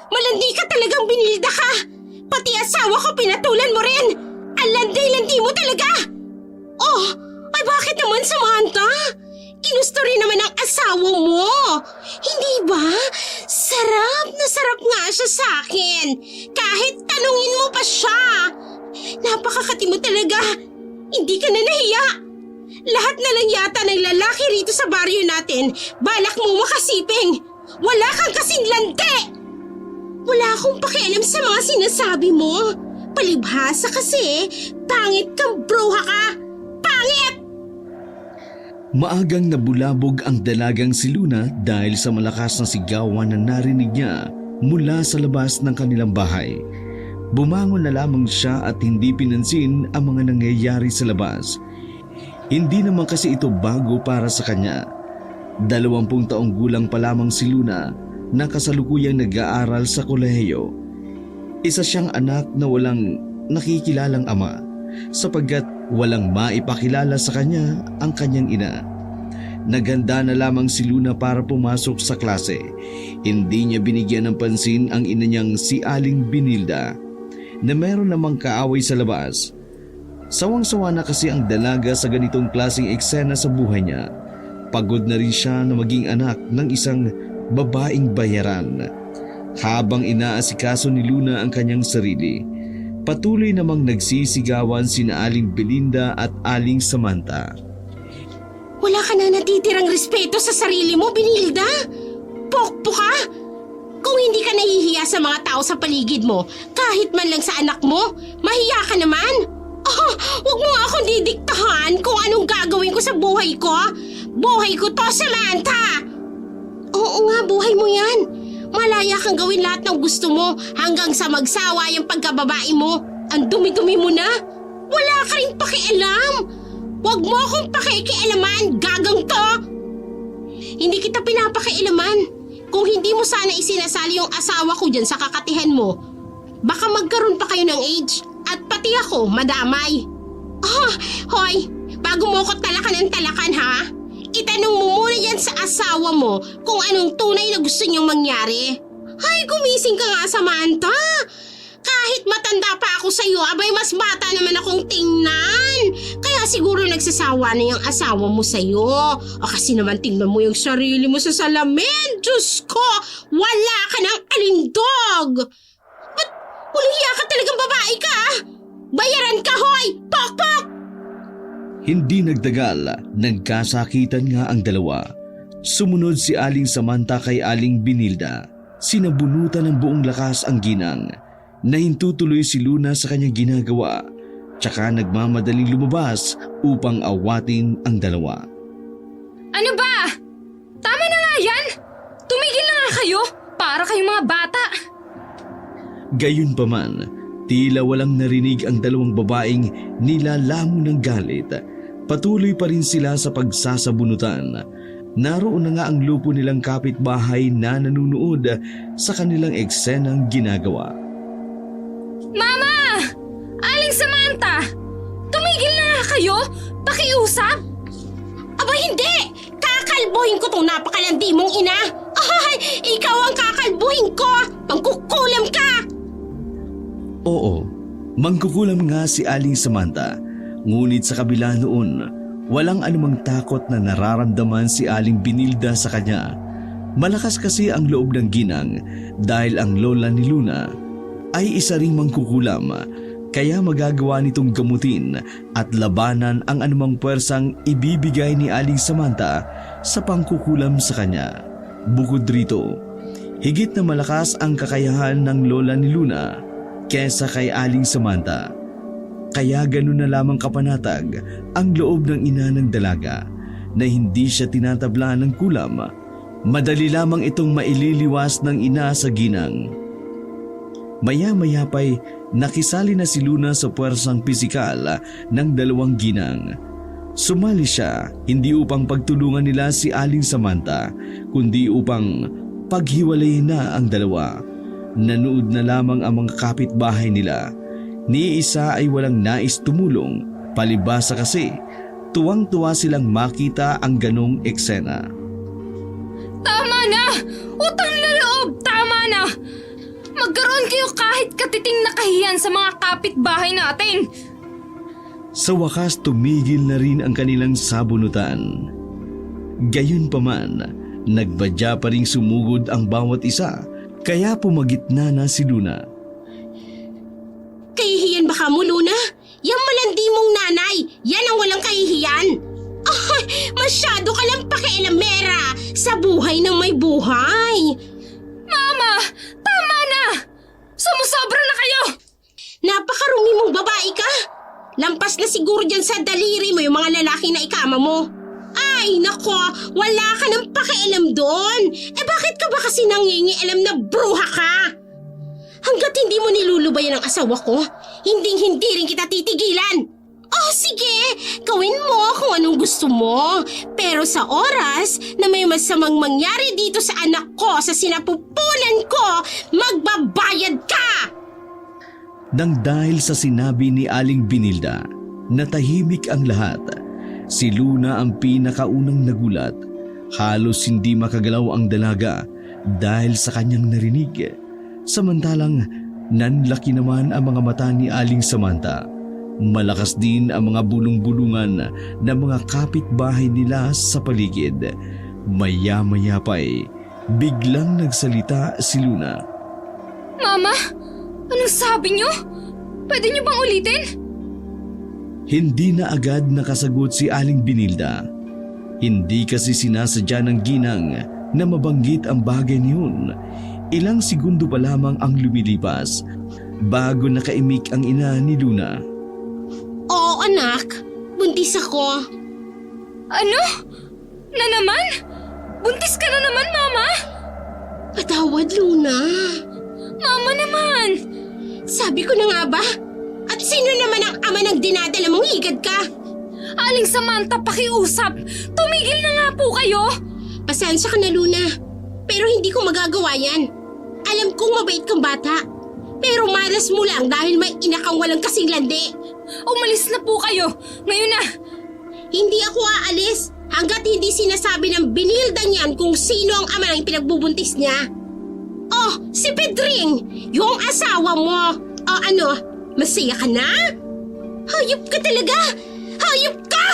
Malandi ka talagang, Binilda ka! Pati asawa ko pinatulan mo rin! Ang landi-landi mo talaga! Oh, ay bakit naman, Samantha? Ginusto rin naman ang asawa mo! Hindi ba? Sarap na sarap nga siya sa akin! Kahit tanungin mo pa siya! Napakakati mo talaga! Hindi ka na nahiya! Lahat na lang yata ng lalaki rito sa baryo natin, balak mo makasiping! Wala kang kasing lante! Wala akong pakialam sa mga sinasabi mo. Palibhasa kasi, pangit kang bruha ka! Pangit! Maagang nabulabog ang dalagang si Luna dahil sa malakas na sigawan na narinig niya mula sa labas ng kanilang bahay. Bumangon na lamang siya at hindi pinansin ang mga nangyayari sa labas. Hindi naman kasi ito bago para sa kanya. 20 taong gulang pa lamang si Luna na kasalukuyang nag-aaral sa kolehiyo. Isa siyang anak na walang nakikilalang ama sapagkat walang maipakilala sa kanya ang kanyang ina. Naghanda na lamang si Luna para pumasok sa klase. Hindi niya binigyan ng pansin ang ina niyang si Aling Binilda na meron namang kaaway sa labas. Sawang-sawa na kasi ang dalaga sa ganitong klaseng eksena sa buhay niya. Pagod na rin siya na maging anak ng isang babaeng bayaran. Habang inaasikaso ni Luna ang kanyang sarili, patuloy namang nagsisigawan sina Aling Belinda at Aling Samantha. Wala ka na natitirang respeto sa sarili mo, Binilda! Pokpo ka! Kung hindi ka nahihiya sa mga tao sa paligid mo, kahit man lang sa anak mo, mahiya ka naman! Oh, huwag mo nga akong didiktahan kung anong gagawin ko sa buhay ko! Buhay ko to, Samantha! Oo nga, buhay mo yan! Malaya kang gawin lahat ng gusto mo hanggang sa magsawa yung pagkababae mo. Ang dumi-dumi mo na! Wala ka rin pakialam! Huwag mo akong pakikialaman, gagang to! Hindi kita pinapakialaman. Kung hindi mo sana isinasali yung asawa ko dyan sa kakatihan mo, baka magkaroon pa kayo ng age at pati ako madamay. Oh, hoy, bago mo ko talakan ng talakan ha, itanong mo muna yan sa asawa mo kung anong tunay na gusto niyang mangyari. Ay, gumising ka nga, Samantha. Kahit matanda pa ako sa'yo, abay mas bata naman akong tingnan. Kaya siguro nagsasawa na yung asawa mo sa'yo. O kasi naman tingnan mo yung sarili mo sa salamin. Diyos ko, wala ka ng alindog. Ba't uliya ka talagang babae ka? Bayaran ka, hoy! Pok-pok! Hindi nagtagal, nagkasakitan nga ang dalawa. Sumunod si Aling Samantha kay Aling Binilda. Sinabunutan ng buong lakas ang ginang. Nahintutuloy si Luna sa kanyang ginagawa, tsaka nagmamadaling lumabas upang awatin ang dalawa. Ano ba? Tama na nga yan! Tumigil na nga kayo! Para kayong mga bata! Gayunpaman, tila walang narinig ang dalawang babaeng nilalamon ng galit. Patuloy pa rin sila sa pagsasabunutan. Naroon na nga ang lupo nilang kapitbahay na nanunood sa kanilang eksenang ginagawa. Mama! Aling Samantha! Tumigil na nga kayo! Pakiusap! Aba hindi! Kakalbuhin ko tong napakalandi mong ina! Ay, ikaw ang kakalbuhin ko! Mangkukulam ka! Oo, mangkukulam nga si Aling Samantha. Ngunit sa kabila noon, walang anumang takot na nararamdaman si Aling Binilda sa kanya. Malakas kasi ang loob ng ginang dahil ang lola ni Luna ay isa ring mangkukulam, kaya magagawa nitong gamutin at labanan ang anumang puwersang ibibigay ni Aling Samantha sa pangkukulam sa kanya. Bukod rito, higit na malakas ang kakayahan ng lola ni Luna kesa kay Aling Samantha. Kaya ganun na lamang kapanatag ang loob ng ina ng dalaga na hindi siya tinatablaan ng kulam. Madali lamang itong maililiwas ng ina sa ginang. Maya-maya pa'y nakisali na si Luna sa puwersang pisikal ng dalawang ginang. Sumali siya hindi upang pagtulungan nila si Aling Samantha, kundi upang paghiwalayin na ang dalawa. Nanood na lamang ang mga kapitbahay nila. Ni isa ay walang nais tumulong, palibhasa kasi tuwang-tuwa silang makita ang ganong eksena. Tama na! Utang na loob! Tama na! Magkaroon kayo kahit katiting na kahiyan sa mga kapitbahay natin. Sa wakas tumigil na rin ang kanilang sabunutan. Gayunpaman, nagbadya pa ring sumugod ang bawat isa, kaya pumagitna na si Luna. Kahihiyan ba ka mo, Luna? Yang malandi mong nanay, yan ang walang kahihiyan. Ay, masyado ka lang pakialamera sa buhay ng may buhay. Mama, tama na! Sumusobra na kayo! Napakarumi mong babae ka. Lampas na siguro dyan sa daliri mo yung mga lalaki na ikama mo. Ay, nako, wala ka ng pakialam doon. Bakit ka ba kasi nangingialam na bruha ka? Hanggat hindi mo nilulubayan ang asawa ko, hindi rin kita titigilan. Oh, sige, gawin mo kung anong gusto mo. Pero sa oras na may masamang mangyari dito sa anak ko sa sinapupunan ko, magbabayad ka! Nang dahil sa sinabi ni Aling Binilda, natahimik ang lahat. Si Luna ang pinakaunang nagulat. Halos hindi makagalaw ang dalaga dahil sa kanyang narinig. Samantalang nanlaki naman ang mga mata ni Aling Samantha. Malakas din ang mga bulong-bulungan ng mga kapitbahay nila sa paligid. Maya-maya pa'y biglang nagsalita si Luna. Mama, anong sabi niyo? Pwede niyo bang ulitin? Hindi na agad nakasagot si Aling Binilda. Hindi kasi sinasadya ng ginang na mabanggit ang bagay niyon. Ilang segundo pa lamang ang lumilipas bago nakaimik ang ina ni Luna. Oo, anak. Buntis ako. Ano? Na naman? Buntis ka na naman, Mama? Patawad, Luna. Mama naman! Sabi ko na nga ba? At sino naman ang ama ng dinadala mong higad ka? Aling Samantha, pakiusap! Tumigil na nga po kayo! Pasensya ka na, Luna. Pero hindi ko magagawa yan. Alam kong mabait kang bata. Pero malas mo lang dahil may ina kang walang kasing landi. Umalis na po kayo! Ngayon na! Hindi ako aalis hanggat hindi sinasabi ng Binilda niyan kung sino ang ama ng pinagbubuntis niya. Oh, si Pedring! Yung asawa mo! O ano, masaya ka na? Hayop ka talaga! Hayop ka!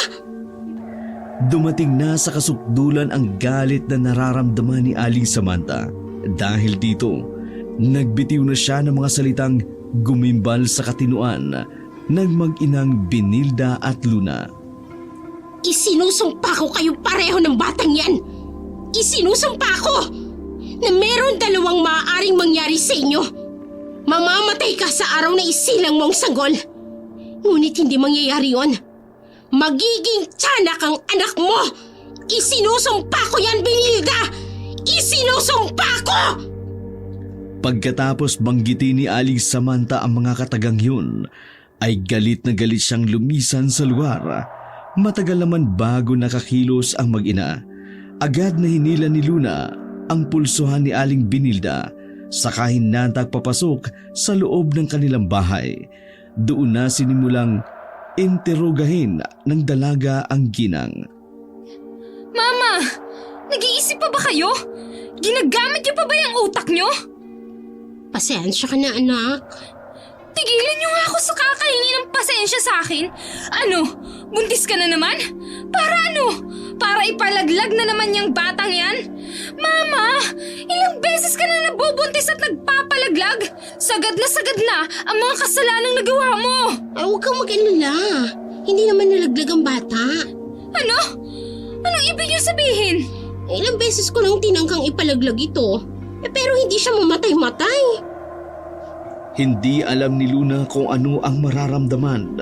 Dumating na sa kasukdulan ang galit na nararamdaman ni Aling Samantha. Dahil dito, nagbitiw na siya ng mga salitang gumimbal sa katinuan ng mag-inang Binilda at Luna. Isinusumpa ko kayo pareho ng batang yan! Isinusumpa ko na meron dalawang maaaring mangyari sa inyo. Mamamatay ka sa araw na isilang mong sanggol. Ngunit hindi mangyayari yon. Magiging tiyanak ang anak mo! Isinusumpa ko yan, Binilda! Isinusumpa ko! Pagkatapos banggitin ni Aling Samantha ang mga katagang yun, ay galit na galit siyang lumisan sa lugar. Matagal naman bago nakakilos ang mag-ina. Agad na hinila ni Luna ang pulsuhan ni Aling Binilda, saka hinatag papasok sa loob ng kanilang bahay. Doon na sinimulang interogahin ng dalaga ang ginang. Mama! Nag-iisip pa ba kayo? Ginagamit niyo pa ba yung utak niyo? Pasensya ka na, anak. Tigilan niyo nga ako sa kakahingi ng pasensya sa akin. Ano? Buntis ka na naman? Para ano? Para ipalaglag na naman yung batang yan? Mama! Ilang beses ka na nabubuntis at nagpapalaglag? Sagad na ang mga kasalanang nagawa mo! Ay, huwag kang mag-alala. Hindi naman nalaglag ang bata. Ano? Anong ibig niyo sabihin? Ilang beses ko nang tinangkang ipalaglag ito. Pero hindi siya mamatay-matay. Hindi alam ni Luna kung ano ang mararamdaman.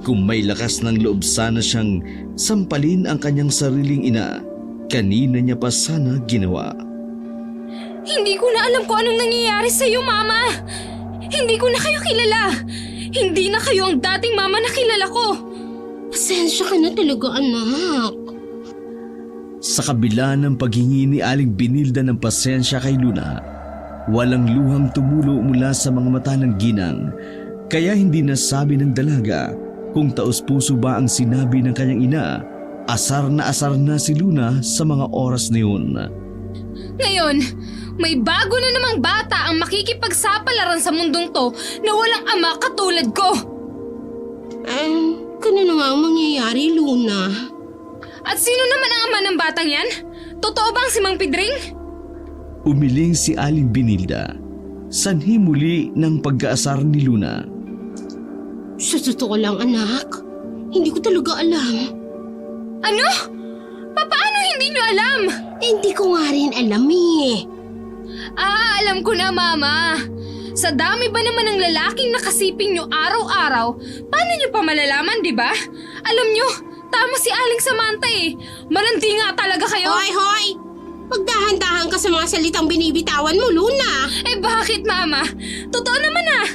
Kung may lakas ng loob sana siyang sampalin ang kanyang sariling ina, kanina niya pa sana ginawa. Hindi ko na alam kung anong nangyayari sa iyo, Mama. Hindi ko na kayo kilala. Hindi na kayo ang dating mama na kilala ko. Pasensya ka na talaga, anak. Sa kabila ng paghingi ni Aling Binilda ng pasensya kay Luna, walang luhang tumulo mula sa mga mata ng ginang, kaya hindi nasabi ng dalaga kung taos-puso ba ang sinabi ng kanyang ina. Asar na si Luna sa mga oras na yun. Ngayon, May bago na namang bata ang makikipagsapalaran sa mundong to na walang ama katulad ko. Ganun na nga ang mangyayari, Luna. At sino naman ang ama ng batang yan? Totoo bang si Mang Pedring? Umiling si Aling Binilda. Sanhi muli ng pag-aasar ni Luna. Sa totoo lang, anak, hindi ko talaga alam. Ano? Paano hindi nyo alam? Hindi ko nga rin alam eh. Alam ko na, Mama. Sa dami ba naman ng lalaking nakasiping nyo araw-araw, paano nyo pa malalaman, di ba? Alam nyo, tama si Aling Samantha eh. Malandi nga talaga kayo. Hoy! Magdahan-dahan ka sa mga salitang binibitawan mo, Luna. Bakit, Mama? Totoo naman ah.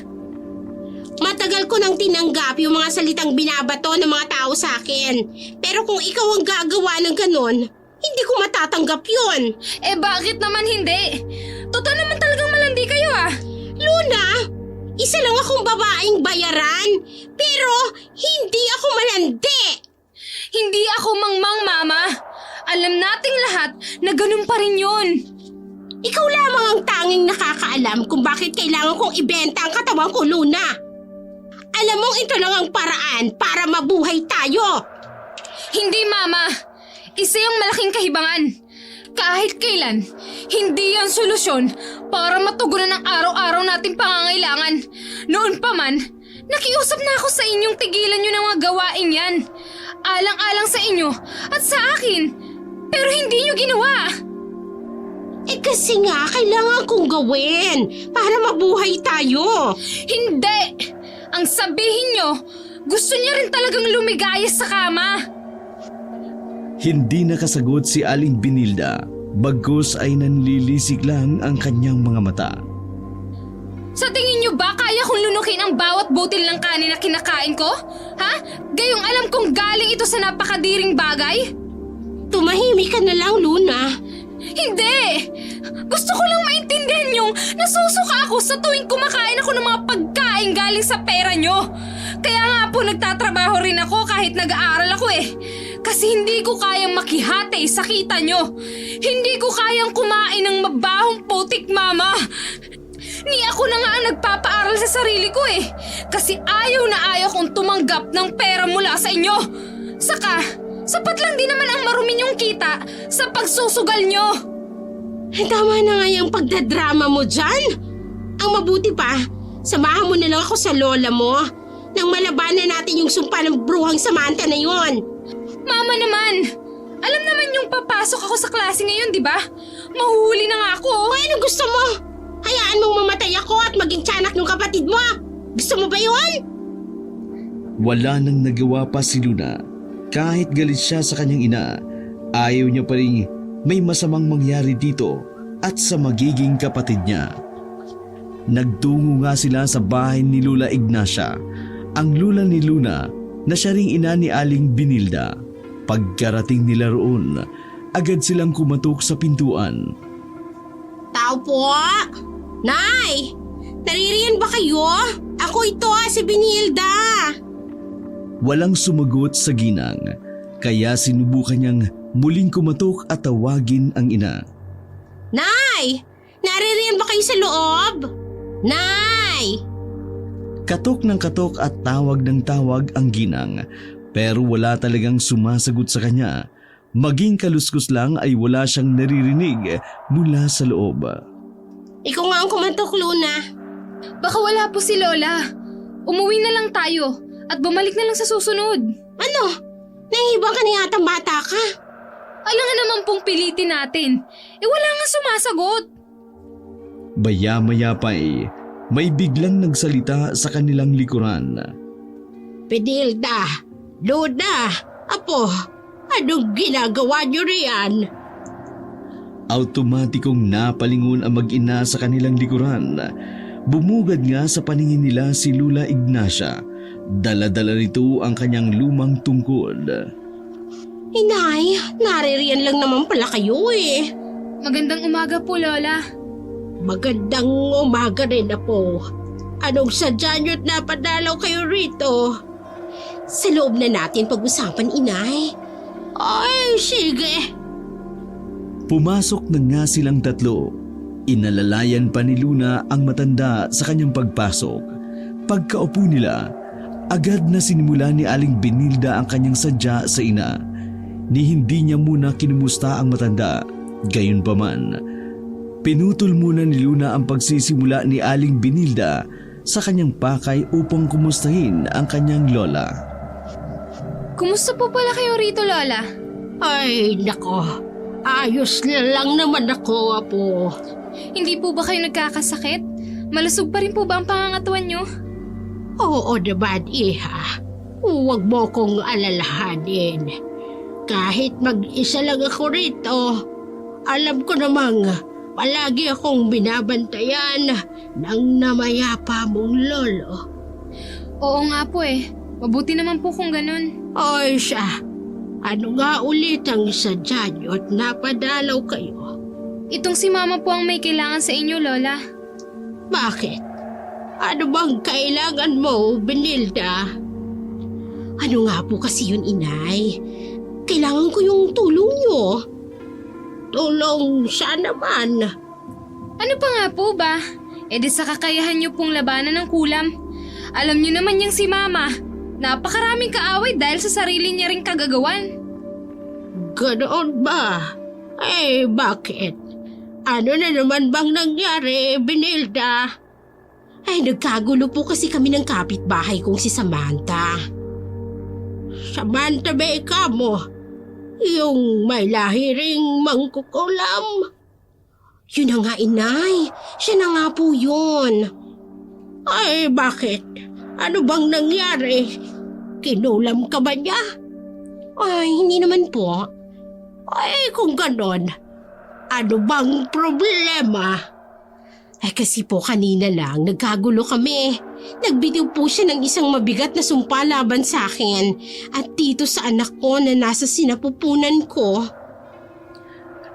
Matagal ko nang tinanggap yung mga salitang binabato ng mga tao sa akin. Pero kung ikaw ang gagawa ng ganon, hindi ko matatanggap yun. Bakit naman hindi? Totoo naman talagang malandi kayo ah. Luna, isa lang akong babaeng bayaran, pero hindi ako malandi. Hindi ako mangmang, Mama. Alam nating lahat na ganun pa rin yun. Ikaw lamang ang tanging nakakaalam kung bakit kailangan kong ibenta ang katawan ko, Luna. Alam mong ito lang ang paraan para mabuhay tayo. Hindi, Mama. Isa yung malaking kahibangan. Kahit kailan, hindi yan solusyon para matugunan ang araw-araw nating pangangailangan. Noon pa man, nakiusap na ako sa inyong tigilan nyo ng mga gawain yan. Alang-alang sa inyo at sa akin. Pero hindi nyo ginawa. Kasi nga, kailangan kong gawin para mabuhay tayo. Hindi! Ang sabihin nyo, gusto niya rin talagang lumigaya sa kama. Hindi nakasagot si Aling Binilda, bagkus ay nanlilisik lang ang kanyang mga mata. Sa tingin nyo ba kaya kong lunukin ang bawat butil ng kanin na kinakain ko? Ha? Gayong alam kong galing ito sa napakadiring bagay? Tumahimik ka na lang, Luna. Hindi! Gusto ko lang maintindihan yung nasusuka ako sa tuwing kumakain ako ng mga pagkain galing sa pera nyo. Kaya nga po nagtatrabaho rin ako kahit nag-aaral ako eh. Kasi hindi ko kayang makihati sa kita nyo. Hindi ko kayang kumain ng mabahong putik, Mama. Ni ako na nga ang nagpapaaral sa sarili ko eh. Kasi ayaw na ayaw kong tumanggap ng pera mula sa inyo. Saka, sapat lang din naman ang marumi nyong kita sa pagsusugal nyo. Tama na nga yung pagdadrama mo dyan. Ang mabuti pa, samahan mo na lang ako sa lola mo nang malabanan natin yung sumpa ng bruhang Samantha na yon. Mama naman, alam naman yung papasok ako sa klase ngayon, di ba? Mahuhuli na nga ako. O ano gusto mo? Hayaan mong mamatay ako at maging tiyanak ng kapatid mo. Gusto mo ba yun? Wala nang nagawa pa si Luna. Kahit galit siya sa kanyang ina, ayaw niya pa rin may masamang mangyari dito at sa magiging kapatid niya. Nagtungo nga sila sa bahay ni Lola Ignacia, ang lula ni Luna na siya ring ina ni Aling Binilda. Pagkarating nila roon, agad silang kumatok sa pintuan. Tao po! Nay! Naririyan ba kayo? Ako ito, si Binilda! Walang sumagot sa ginang, kaya sinubukan niyang muling kumatok at tawagin ang ina. Nay! Naririyan ba kayo sa loob? Nay! Katok ng katok at tawag ng tawag ang ginang, pero wala talagang sumasagot sa kanya. Maging kaluskos lang ay wala siyang naririnig mula sa loob. Ikaw nga ang kumatok, Luna. Baka wala po si Lola. Umuwi na lang tayo at bumalik na lang sa susunod. Ano? Nahihibang ka na yatang bata ka? Alangan naman pong pilitin natin. Wala nga sumasagot. Baya-maya pa may biglang nagsalita sa kanilang likuran. Binilda, Luna, Apo, anong ginagawa niyo riyan? Automatikong napalingon ang mag-ina sa kanilang likuran. Bumugad nga sa paningin nila si Lola Ignacia. Dala-dala nito ang kanyang lumang tungkod. Inay, naririyan lang naman pala kayo eh. Magandang umaga po, Lola. Magandang umaga rin, Apo. Anong sadya niyo't napadalaw kayo rito? Sa loob na natin pag-usapan, Inay. Ay, sige. Pumasok na nga silang tatlo. Inalalayan pa ni Luna ang matanda sa kanyang pagpasok. Pagkaupo nila, agad na sinimula ni Aling Benilda ang kanyang sadya sa ina. Ni hindi niya muna kinumusta ang matanda. Gayunpaman, pinutol muna ni Luna ang pagsisimula ni Aling Benilda sa kanyang pakay upang kumustahin ang kanyang lola. Kumusta po pala kayo rito, Lola? Ay, nako. Ayos na lang naman ako, Apo. Hindi po ba kayo nagkakasakit? Malusog pa rin po ba ang pangangatawan nyo? Oo naman, Iha. Huwag mo kong alalahanin. Kahit mag-isa lang ako rito, alam ko namang palagi akong binabantayan ng namayapa mong lolo. Oo nga po eh. Mabuti naman po kung ganun. Ay siya, ano nga ulit ang sadya niyo at napadalaw kayo? Itong si Mama po ang may kailangan sa inyo, Lola. Bakit? Ano bang kailangan mo, Benilda? Ano nga po kasi yun, Inay? Kailangan ko yung tulong niyo. Tulong saan naman? Ano pa nga po ba? E di sa kakayahan niyo pong labanan ng kulam. Alam niyo naman yung si Mama. Napakaraming kaaway dahil sa sarili niya ring kagagawan. Ganoon ba? Eh, bakit? Ano na naman bang nangyari, Benilda? Ay, nagkagulo po kasi kami ng kapitbahay kong si Samantha. Samantha ba ikaw mo? Yung may lahi ring mangkukulam? Yun na nga, Inay. Siya na nga po yun. Ay, bakit? Ano bang nangyari? Kinulam ka ba niya? Ay, hindi naman po. Ay, kung ganon, ano bang problema? Ay, kasi po kanina lang, nagkagulo kami. Nagbitiw po siya ng isang mabigat na sumpa laban sa akin at dito sa anak ko na nasa sinapupunan ko.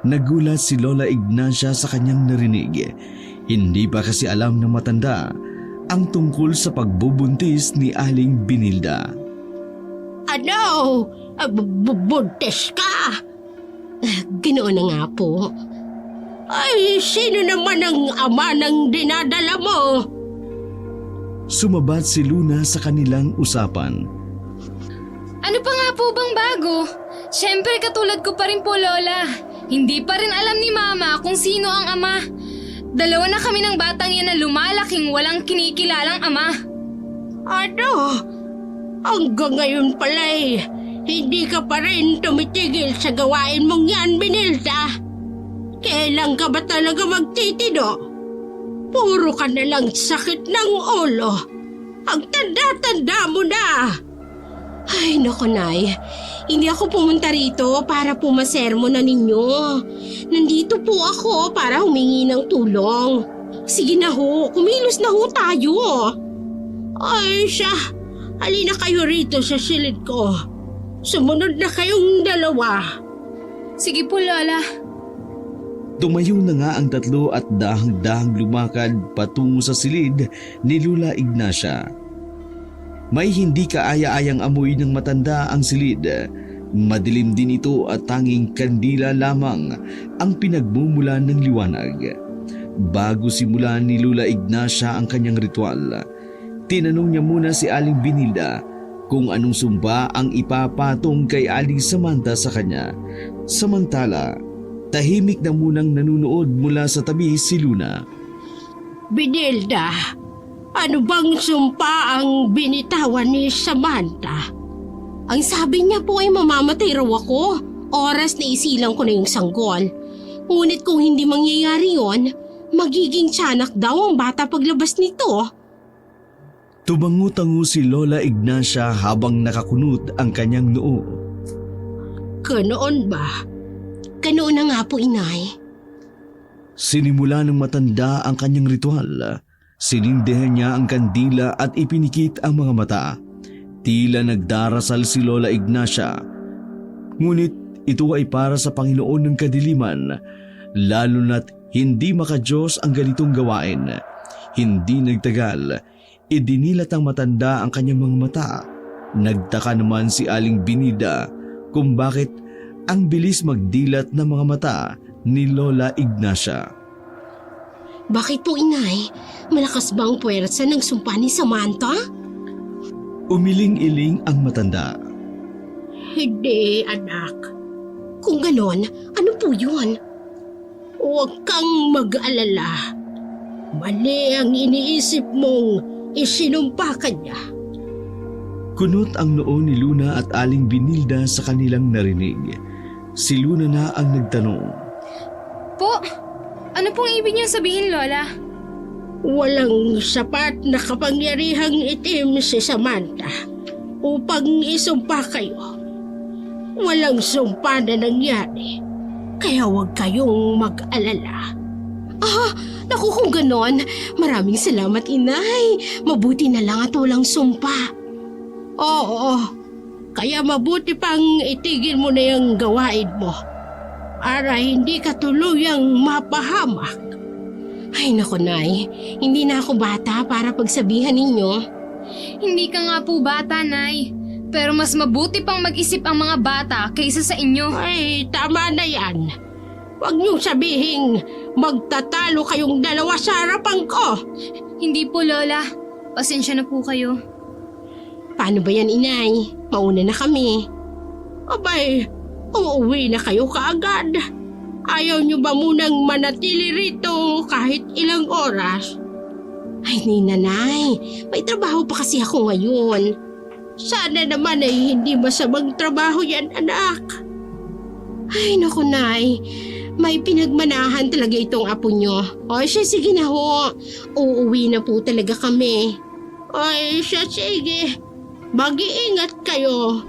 Nagulat si Lola Ignacia sa kanyang narinig. Hindi pa kasi alam ng matanda ang tungkol sa pagbubuntis ni Aling Benilda. Ano? Buntis ka? Ganoon na nga po. Ay, sino naman ang ama ng dinadala mo? Sumabat si Luna sa kanilang usapan. Ano pa nga po bang bago? Siyempre katulad ko pa rin po, Lola. Hindi pa rin alam ni Mama kung sino ang ama. Dalawa na kami ng batang yan na lumalaking walang kinikilalang ama. Ano? Hanggang ngayon pala'y hindi ka pa rin tumitigil sa gawain mong yan, Benilda. Kailan ka ba talaga magtitino? Puro ka na lang sakit ng ulo. Ang tanda-tanda mo na. Ay, naku, Nay. Hindi ako pumunta rito para pumasermo na ninyo. Nandito po ako para humingi ng tulong. Sige na ho, kumilos na ho tayo. Ay, siya. Halina kayo rito sa silid ko. Sumunod na kayong dalawa. Sige po, Lola. Tumayo na nga ang tatlo at dahang-dahang lumakad patungo sa silid ni Lola Ignacia. May hindi kaaya-ayang amoy ng matanda ang silid. Madilim din ito at tanging kandila lamang ang pinagmumulan ng liwanag. Bago simulan ni Lola Ignacia ang kanyang ritual, tinanong niya muna si Aling Benilda kung anong sumba ang ipapatong kay Aling Samantha sa kanya. Samantala, tahimik na munang nanunood mula sa tabi si Luna. Benilda, ano bang sumpa ang binitawan ni Samantha? Ang sabi niya po ay mamamatay raw ako. Oras na isilang ko na yung sanggol. Ngunit kung hindi mangyayari yon, magiging tiyanak daw ang bata paglabas nito. Tumango-tango si Lola Ignacia habang nakakunot ang kanyang noo. Ganoon ba? Ganoon na nga po, Inay. Sinimula ng matanda ang kanyang ritual. Sinindihan niya ang kandila at ipinikit ang mga mata. Tila nagdarasal si Lola Ignacia. Ngunit ito ay para sa Panginoon ng kadiliman, lalo na't hindi makadiyos ang ganitong gawain. Hindi nagtagal, idinilat ang matanda ang kanyang mga mata. Nagtaka naman si Aling Benilda kung bakit ang bilis magdilat ng mga mata ni Lola Ignacia. Bakit po, inay? Malakas ba ang puwersa ng sumpa ni Samantha? Umiling-iling ang matanda. Hindi, anak. Kung ganon, ano po yun? Huwag kang mag-alala. Mali ang iniisip mong isinumpa ka niya. Kunot ang noo ni Luna at Aling Binilda sa kanilang narinig. Si Luna na ang nagtanong. Po, ano pong ibig niyong sabihin, Lola? Walang sapat na kapangyarihang itim si Samantha upang isumpa kayo. Walang sumpa na nangyari, kaya huwag kayong mag-alala. Naku, kung ganon, maraming salamat, inay. Mabuti na lang at walang sumpa. Oo, kaya mabuti pang itigil mo na yung gawain mo para hindi ka tuluyang mapahamak. Ay naku, nay, hindi na ako bata para pagsabihan ninyo. Hindi ka nga po bata, Nay. Pero mas mabuti pang mag-isip ang mga bata kaysa sa inyo. Ay, tama na yan. Huwag niyong sabihing magtatalo kayong dalawa sa harapan ko. Hindi po, Lola. Pasensya na po kayo. Paano ba yan, inay? Mauna na kami. Abay, uuwi na kayo kaagad. Ayaw niyo ba munang manatili rito kahit ilang oras? Ay, nanay, may trabaho pa kasi ako ngayon. Sana naman ay hindi masamang trabaho yan, anak. Ay, naku, nay. May pinagmanahan talaga itong apo nyo. O siya, sige na ho. Uuwi na po talaga kami. Ay, siya, sige. Mag-iingat kayo.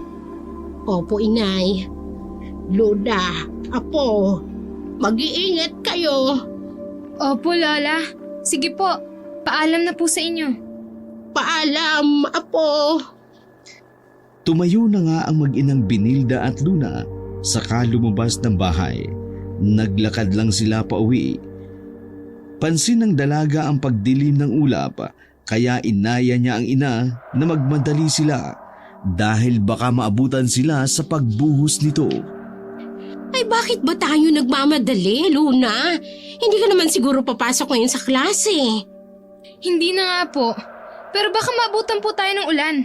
Opo, inay. Lola, apo, mag-iingat kayo. Opo, Lola. Sige po, paalam na po sa inyo. Paalam, apo. Tumayo na nga ang mag-inang Binilda at Luna saka lumabas ng bahay. Naglakad lang sila pauwi. Pansin ng dalaga ang pagdilim ng ulap kaya inaya niya ang ina na magmadali sila dahil baka maabutan sila sa pagbuhos nito. Ay, bakit ba tayo nagmamadali, Luna? Hindi ka naman siguro papasok ngayon sa klase. Hindi na nga po. Pero baka maabutan po tayo ng ulan.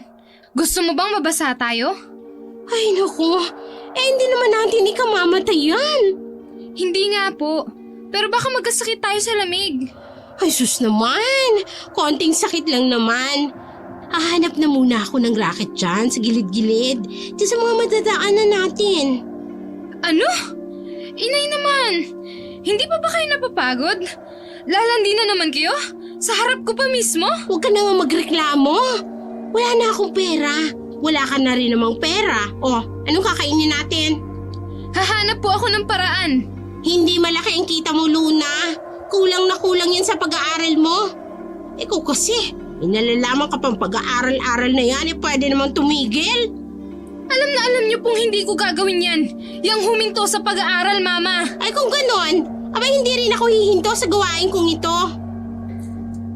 Gusto mo bang mabasa tayo? Ay, naku. Hindi naman natin ikamamatayan. Hindi nga po. Pero baka magkasakit tayo sa lamig. Ay, sus naman. Konting sakit lang naman. Hahanap na muna ako ng racket dyan sa gilid-gilid. Diyan sa mga madadaanan natin. Ano? Inay naman. Hindi pa ba kayo napapagod? Lalandi na naman kayo? Sa harap ko pa mismo? Huwag ka na nga magreklamo. Wala na akong pera. Wala ka na rin namang pera. O, anong kakainin natin? Hahanap po ako ng paraan. Hindi malaki ang kita mo, Luna. Kulang na kulang yan sa pag-aaral mo. Ikaw kasi, inalalaman ka pang pag-aaral-aral na yan, pwede namang tumigil. Alam na alam niyo pong hindi ko gagawin yan. Yang huminto sa pag-aaral, Mama. Ay kung ganon, abay hindi rin ako hihinto sa gawain kong ito.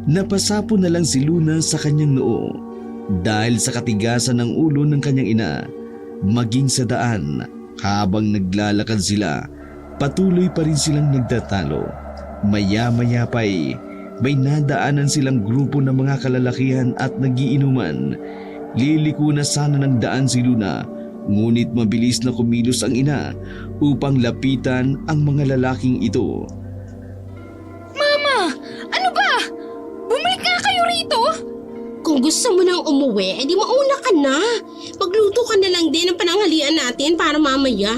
Napasapo na lang si Luna sa kanyang noo dahil sa katigasan ng ulo ng kanyang ina. Maging sa daan, habang naglalakad sila, patuloy pa rin silang nagtatalo. Maya-maya pa'y may nadaanan silang grupo ng mga kalalakihan at nagiinuman. Liliko na sana ng daan si Luna, ngunit mabilis na kumilos ang ina upang lapitan ang mga lalaking ito. Mama! Ano ba? Bumalik nga kayo rito? Kung gusto mo nang umuwi, edi mauna ka na. Magluto ka na lang din ng pananghalian natin para mamaya.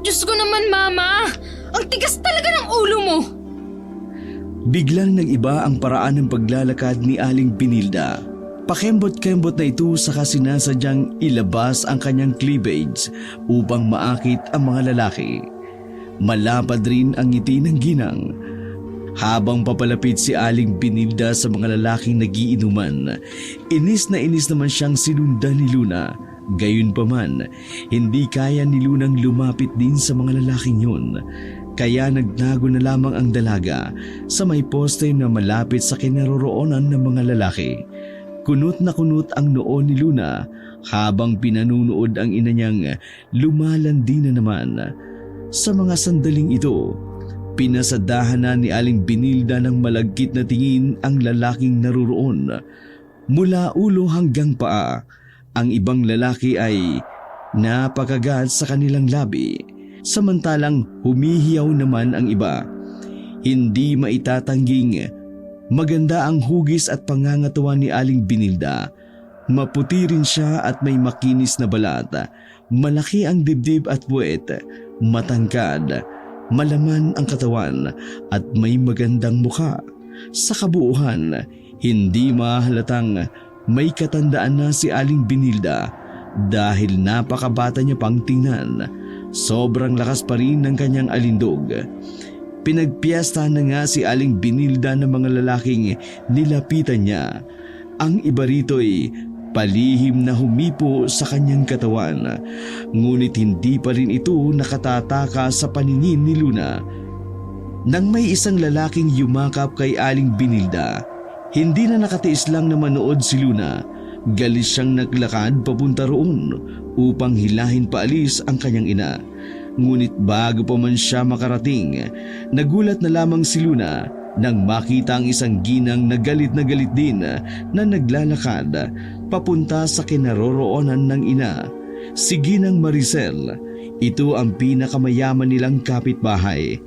Diyos ko naman, Mama! Ang tigas talaga ng ulo mo! Biglang nag-iba ang paraan ng paglalakad ni Aling Binilda. Pakembot-kembot na ito saka sinasadyang ilabas ang kanyang cleavage upang maakit ang mga lalaki. Malapad rin ang ngiti ng ginang. Habang papalapit si Aling Binilda sa mga lalaking nagiinuman, inis naman siyang sinundan ni Luna. Gayunpaman, hindi kaya ni Lunang lumapit din sa mga lalaking yun. Kaya nagnago na lamang ang dalaga sa may poste na malapit sa kinaroroonan ng mga lalaki. Kunot na kunot ang noo ni Luna habang pinanunood ang ina niyang lumalandi na naman. Sa mga sandaling ito, Pinasadahan na ni Aling Binilda ng malagkit na tingin ang lalaking naruroon. Mula ulo hanggang paa, ang ibang lalaki ay napakagat sa kanilang labi, samantalang humihiyaw naman ang iba. Hindi maitatangging maganda ang hugis at pangangatawan ni Aling Binilda. Maputi rin siya at may makinis na balat. Malaki ang dibdib at puwet, matangkad, malaman ang katawan at may magandang mukha. Sa kabuuhan, hindi mahalatang may katandaan na si Aling Binilda dahil napakabata niya pang tingnan. Sobrang lakas pa rin ng kanyang alindog. Pinagpiesta na nga si Aling Binilda ng mga lalaking nilapitan niya. Ang iba rito'y palihim na humipo sa kanyang katawan, ngunit hindi pa rin ito nakatataka sa paningin ni Luna. Nang may isang lalaking yumakap kay Aling Binilda, hindi na nakatiis lang na manood si Luna. Galis siyang naglakad papunta roon upang hilahin paalis ang kanyang ina. Ngunit bago pa man siya makarating, nagulat na lamang si Luna nang makita ang isang ginang na galit din na naglalakad papunta sa kinaroroonan ng ina. Si Ginang Maricel, ito ang pinakamayaman nilang kapitbahay.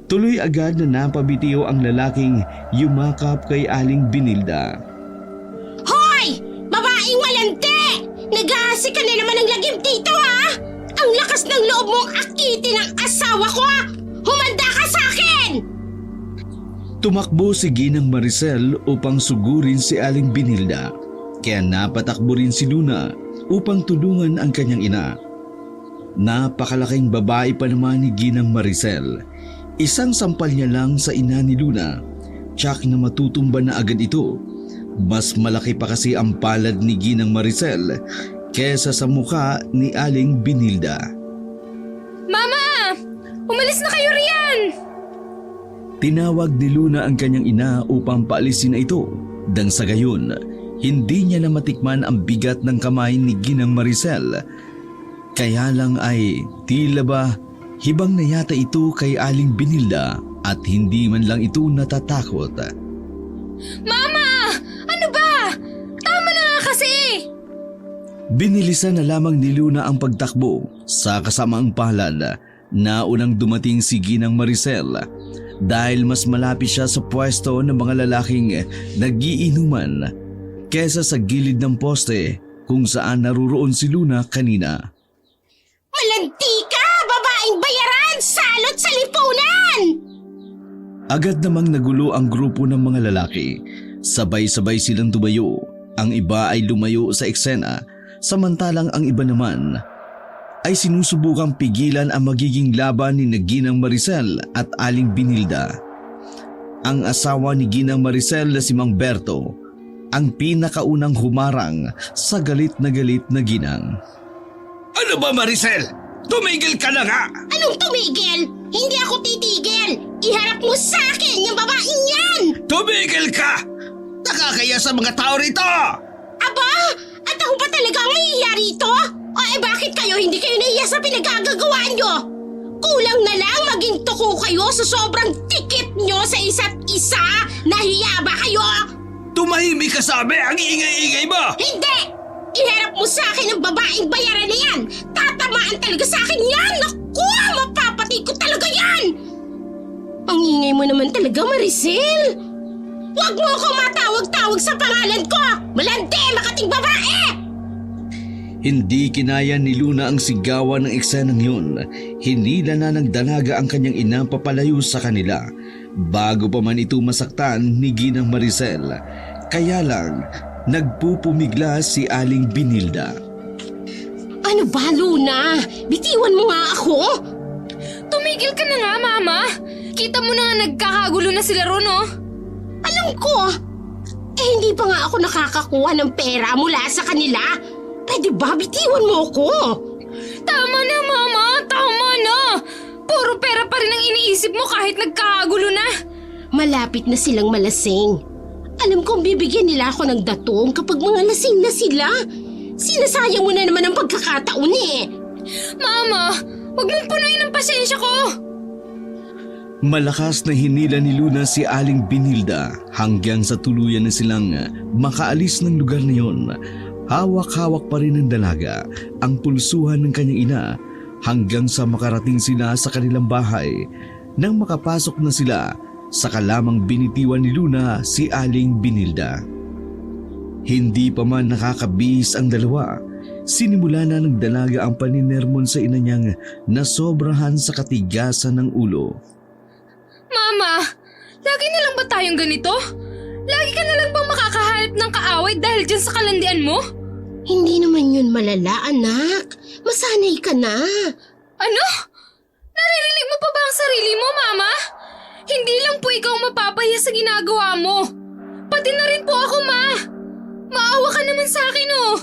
Tuloy agad na napabitiw ang lalaking yumakap kay Aling Binilda. Hoy! Babaeng malante! Nag-aasi ka na naman ng lagim dito, ha? Ang lakas ng loob mong akitin ang asawa ko, ha? Humanda ka sa akin! Tumakbo si Ginang Maricel upang sugurin si Aling Binilda. Kaya napatakbo rin si Luna upang tulungan ang kanyang ina. Napakalaking babae pa naman ni Ginang Maricel. Isang sampal niya lang sa ina ni Luna. Tsak na matutumba na agad ito. Mas malaki pa kasi ang palad ni Ginang Maricel kesa sa mukha ni Aling Binilda. Mama! Umalis na kayo riyan! Tinawag ni Luna ang kanyang ina upang paalisin na ito. Dang sa gayon, hindi niya na matikman ang bigat ng kamay ni Ginang Maricel. Kaya lang ay tila ba hibang na yata ito kay Aling Binilda at hindi man lang ito natatakot. Mama! Ano ba? Tama na nga kasi! Binilisan na lamang ni Luna ang pagtakbo sa kasamaang palad. Naunang dumating si Ginang Maricel dahil mas malapit siya sa pwesto ng mga lalaking nagiinuman kesa sa gilid ng poste kung saan naruroon si Luna kanina. Malanti ka! Babaeng bayaran! Salot sa lipunan! Agad namang nagulo ang grupo ng mga lalaki. Sabay-sabay silang tumayo. Ang iba ay lumayo sa eksena, samantalang ang iba naman ay sinusubukang pigilan ang magiging laban ni Ginang Maricel at Aling Binilda. Ang asawa ni Ginang Maricel na si Mang Berto ang pinakaunang humarang sa galit na ginang. Ano ba, Maricel? Tumigil ka na nga! Anong tumigil? Hindi ako titigil! Iharap mo sa akin yung babaeng yan! Tumigil ka! Nakakaya sa mga tao rito! Aba! At ako ba talaga ang mahihiya rito? O bakit hindi kayo nahiya sa pinagagagawa nyo? Kulang na lang maging tuko kayo sa sobrang tikit nyo sa isa't isa! Nahiya ba kayo? Tumahimik ka, sabi! Ang ingay-ingay mo! Hindi! Iharap mo sa akin ang babaeng bayaran na yan! Tatamaan talaga sa akin yan! Naku! Mapapatay ko talaga yan! Ang ingay mo naman talaga, Maricel! Huwag mo akong matawag-tawag sa pangalan ko! Malandi, makating babae! Hindi kinaya ni Luna ang sigawan ng eksenang yun. Hinila na ng dalaga ang kanyang ina papalayo sa kanila bago pa man ito masaktan ni Ginang Maricel. Kaya lang, nagpupumigla si Aling Binilda. Ano ba, Luna? Bitiwan mo nga ako! Tumigil ka na nga, Mama! Kita mo na nga nagkakagulo na sila ron, oh! Alam ko! Hindi pa nga ako nakakakuha ng pera mula sa kanila. Pwede ba bitiwan mo ko? Tama na, Mama! Tama na! Puro pera pa rin ang iniisip mo kahit nagkakagulo na! Malapit na silang malasing. Alam kong bibigyan nila ako ng datong kapag mga lasing na sila. Sinasayang mo na naman ang pagkakataon eh. Mama, huwag mong punuin ang pasensya ko! Malakas na hinila ni Luna si Aling Binilda hanggang sa tuluyan na silang makaalis ng lugar na yon. Hawak-hawak pa rin ng dalaga ang pulsuhan ng kanyang ina hanggang sa makarating sila sa kanilang bahay. Nang makapasok na sila, saka lamang binitiwan ni Luna si Aling Binilda. Hindi pa man nakakabihis ang dalawa, sinimula na ng dalaga ang paninermon sa ina niyang nasobrahan sa katigasan ng ulo. Mama, lagi na lang ba tayong ganito? Lagi ka na lang bang makakahanap ng kaaway dahil dyan sa kalandian mo? Hindi naman yun malala, anak. Masanay ka na. Ano? Naririnig mo pa ba ang sarili mo, Mama? Hindi lang po ikaw mapapahiya sa ginagawa mo. Pati na rin po ako, Ma. Maawa ka naman sa akin, oh.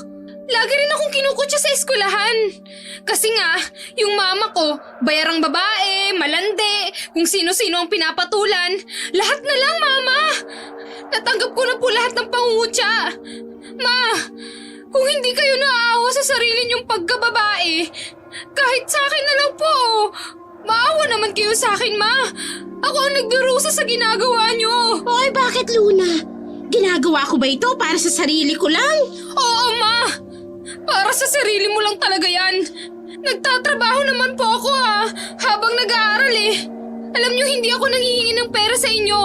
Lagi rin akong kinukutya sa eskwelahan. Kasi nga, yung mama ko, bayarang babae, malandi, kung sino-sino ang pinapatulan. Lahat na lang, Mama. Natanggap ko na po lahat ng pangungutya. Ma, kung hindi kayo naaawa sa sarili niyong pagkababae, kahit sa akin na lang po. Maawa naman kayo sa akin, Ma. Ako ang nagdurusa sa ginagawa niyo. Oy, bakit, Luna? Ginagawa ko ba ito para sa sarili ko lang? Oo, Ma. Para sa sarili mo lang talaga yan. Nagtatrabaho naman po ako habang nag-aaral eh. Alam niyo, hindi ako nanghihingi ng pera sa inyo.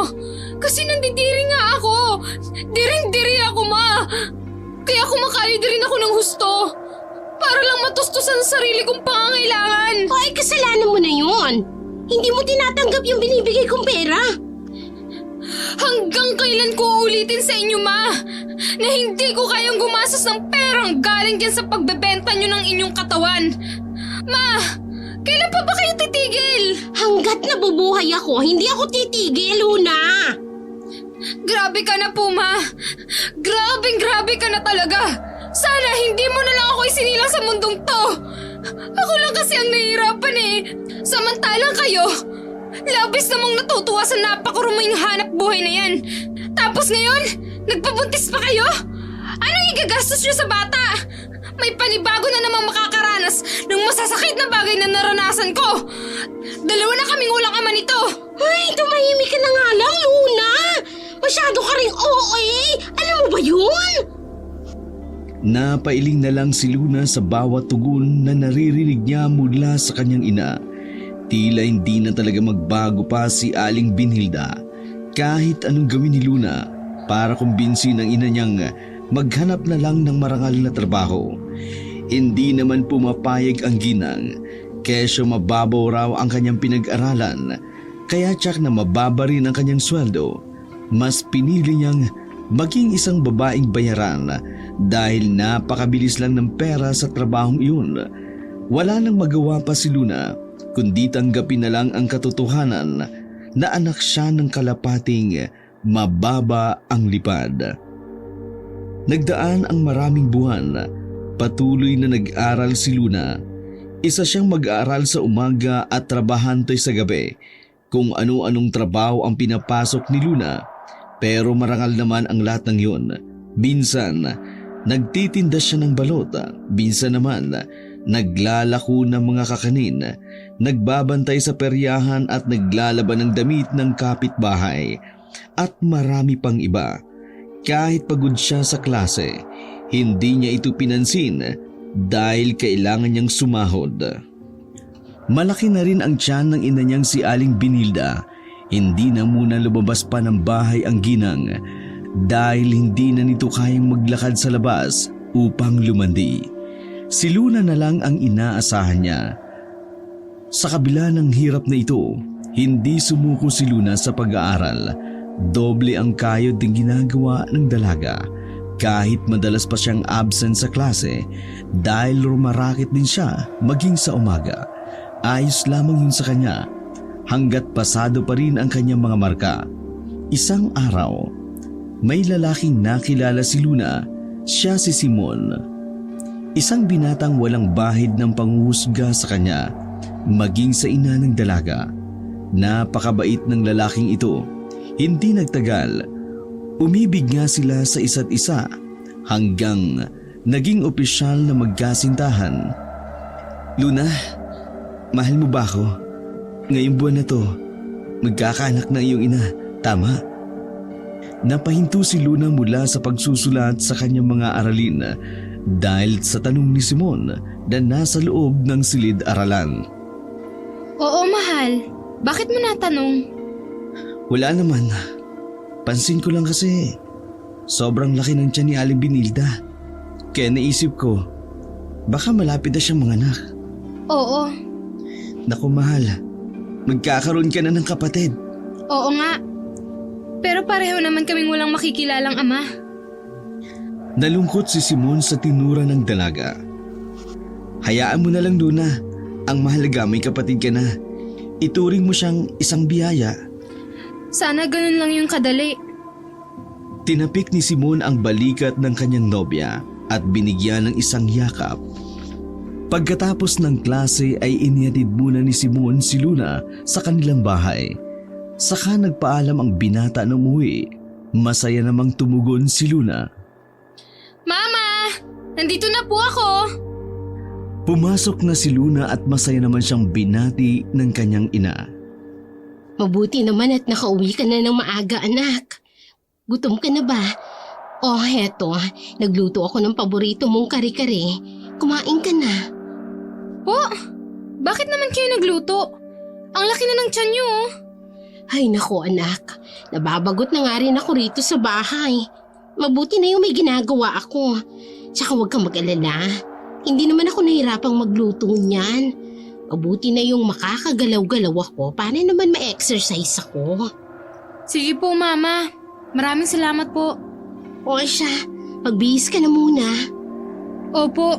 Kasi nandidiri nga ako. Diring-diri ako, Ma. Kaya kumakayod rin ako ng husto. Para lang matustusan sa sarili kong pangangailangan. Oy, kasalanan mo na yun. Hindi mo tinatanggap yung binibigay kong pera. Hanggang kailan ko ulitin sa inyo, Ma, na hindi ko kayang gumastos ng perang galing dyan sa pagbebenta nyo ng inyong katawan. Ma, kailan pa ba kayo titigil? Hanggat nabubuhay ako, hindi ako titigil, Luna. Grabe ka na po, Ma. Grabe ka na talaga. Sana hindi mo na lang ako isinilang sa mundong to. Ako lang kasi ang nahihirapan eh. Samantalang kayo, labis namang natutuwa sa napakaruming hanap buhay na yan. Tapos ngayon, nagpabuntis pa kayo? Anong igagastos nyo sa bata? May panibago na namang makakaranas ng masasakit na bagay na naranasan ko. Dalawa na kaming ulang ama nito. Ay, tumahimik ka na nga lang, Luna. Masyado ka ring OA. Alam mo ba yun? Napailing na lang si Luna sa bawat tugon na naririnig niya mula sa kanyang ina. Tila hindi na talaga magbago pa si Aling Binilda. Kahit anong gawin ni Luna para kumbinsin ang ina niyang maghanap na lang ng marangal na trabaho. Hindi naman pumapayag ang ginang, kesyo mababaw raw ang kanyang pinag-aralan, kaya tiyak na mababa rin ang kanyang sweldo. Mas pinili niyang maging isang babaeng bayaran dahil napakabilis lang ng pera sa trabahong iyon. Wala nang magawa pa si Luna kundi tanggapin na lang ang katotohanan na anak siya ng kalapating mababa ang lipad. Nagdaan ang maraming buwan, patuloy na nag-aral si Luna. Isa siyang mag-aaral sa umaga at trabahante sa gabi. Kung ano-anong trabaho ang pinapasok ni Luna, pero marangal naman ang lahat ng yun. Minsan, nagtitinda siya ng balot, minsan naman, naglalako ng mga kakanin, nagbabantay sa peryahan at naglalaban ng damit ng kapitbahay, at marami pang iba. Kahit pagod siya sa klase, hindi niya ito pinansin dahil kailangan niyang sumahod. Malaki na rin ang tiyan ng ina niyang si Aling Binilda. Hindi na muna lumabas pa ng bahay ang ginang dahil hindi na nito kayang maglakad sa labas upang lumandi. Si Luna na lang ang inaasahan niya. Sa kabila ng hirap na ito, hindi sumuko si Luna sa pag-aaral. Doble ang kayod ng ginagawa ng dalaga. Kahit madalas pa siyang absent sa klase dahil rumarakit din siya maging sa umaga. Ayos lamang yun sa kanya hanggat pasado pa rin ang kanyang mga marka. Isang araw, may lalaking nakilala si Luna. Siya si Simon. Isang binatang walang bahid ng panghuhusga sa kanya, maging sa ina ng dalaga. Napakabait ng lalaking ito. Hindi nagtagal, umibig nga sila sa isa't isa hanggang naging opisyal na magkasintahan. Luna, mahal mo ba ako? Ngayong buwan na to, magkakaanak na iyong ina, tama? Napahinto si Luna mula sa pagsusulat sa kanyang mga aralin dahil sa tanong ni Simon na nasa loob ng silid-aralan. Oo, mahal. Bakit mo natanong? Wala naman. Pansin ko lang kasi sobrang laki ng tiyan ni Aling Binilda. Kaya naisip ko, baka malapit na siyang manganak. Oo. Naku mahal, magkakaroon ka na ng kapatid. Oo nga. Pero pareho naman kaming walang makikilalang ama. Nalungkot si Simon sa tinura ng dalaga. Hayaan mo na lang, Luna. Ang mahalaga may kapatid ka na. Ituring mo siyang isang biyaya. Sana ganun lang yung kadali. Tinapik ni Simon ang balikat ng kanyang nobya at binigyan ng isang yakap. Pagkatapos ng klase ay inihatid muna ni Simon si Luna sa kanilang bahay. Saka nagpaalam ang binata na umuwi. Masaya namang tumugon si Luna. Mama! Nandito na po ako! Pumasok na si Luna at masaya naman siyang binati ng kanyang ina. Mabuti naman at nakauwi ka na ng maaga, anak. Gutom ka na ba? Oh, heto. Nagluto ako ng paborito mong kare-kare. Kumain ka na. Po? Bakit naman kayo nagluto? Ang laki na ng tiyan niyo, oh. Ay nako anak, nababagot na nga rin ako rito sa bahay. Mabuti na yung may ginagawa ako. Tsaka huwag kang mag-alala. Hindi naman ako nahirapang magluto niyan. Mabuti na yung makakagalaw-galaw ako para naman ma-exercise ako. Sige po, Mama. Maraming salamat po. O siya, magbihis ka na muna. Opo.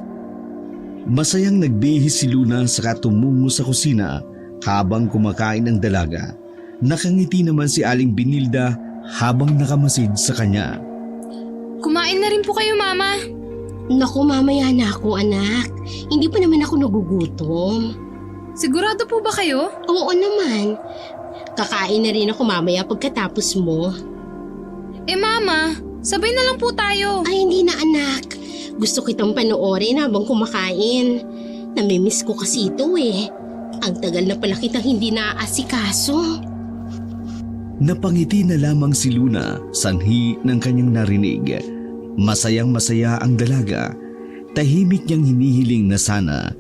Masayang nagbihis si Luna saka tumungo sa kusina habang kumakain ang dalaga. Nakangiti naman si Aling Binilda habang nakamasid sa kanya. Kumain na rin po kayo, Mama. Naku, mamaya na ako anak. Hindi pa naman ako nagugutom. Sigurado po ba kayo? Oo naman. Kakain na rin ako mamaya pagkatapos mo. Mama, sabay na lang po tayo. Ay, hindi na anak. Gusto kitang panoorin habang kumakain. Namimiss ko kasi ito eh. Ang tagal na pala kitang hindi naaasikaso. Napangiti na lamang si Luna sanhi ng kanyang narinig. Masayang masaya ang dalaga. Tahimik niyang hinihiling na sana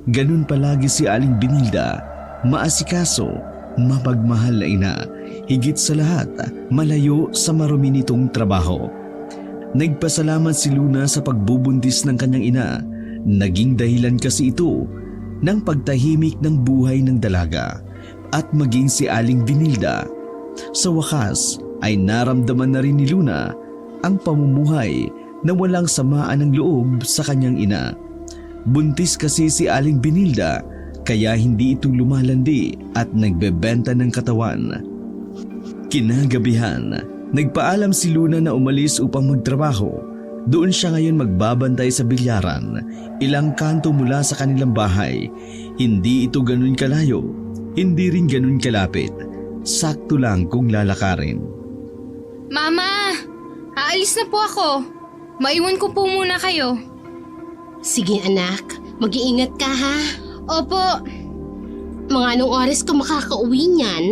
ganun palagi si Aling Binilda, maasikaso, mapagmahal na ina, higit sa lahat malayo sa marumi nitong trabaho. Nagpasalamat si Luna sa pagbubuntis ng kanyang ina. Naging dahilan kasi ito ng pagtahimik ng buhay ng dalaga at maging si Aling Binilda. Sa wakas ay naramdaman na rin ni Luna ang pamumuhay na walang samaan ng loob sa kanyang ina. Buntis kasi si Aling Binilda kaya hindi ito lumalandi at nagbebenta ng katawan. Kinagabihan, nagpaalam si Luna na umalis upang magtrabaho. Doon siya ngayon magbabantay sa bilyaran, ilang kanto mula sa kanilang bahay. Hindi ito ganun kalayo, hindi rin ganun kalapit. Sakto lang kung lalakarin. Mama, aalis na po ako. Maiwan ko po muna kayo. Sige anak, mag-iingat ka ha. Opo, Mga anong oras ka makakauwi niyan?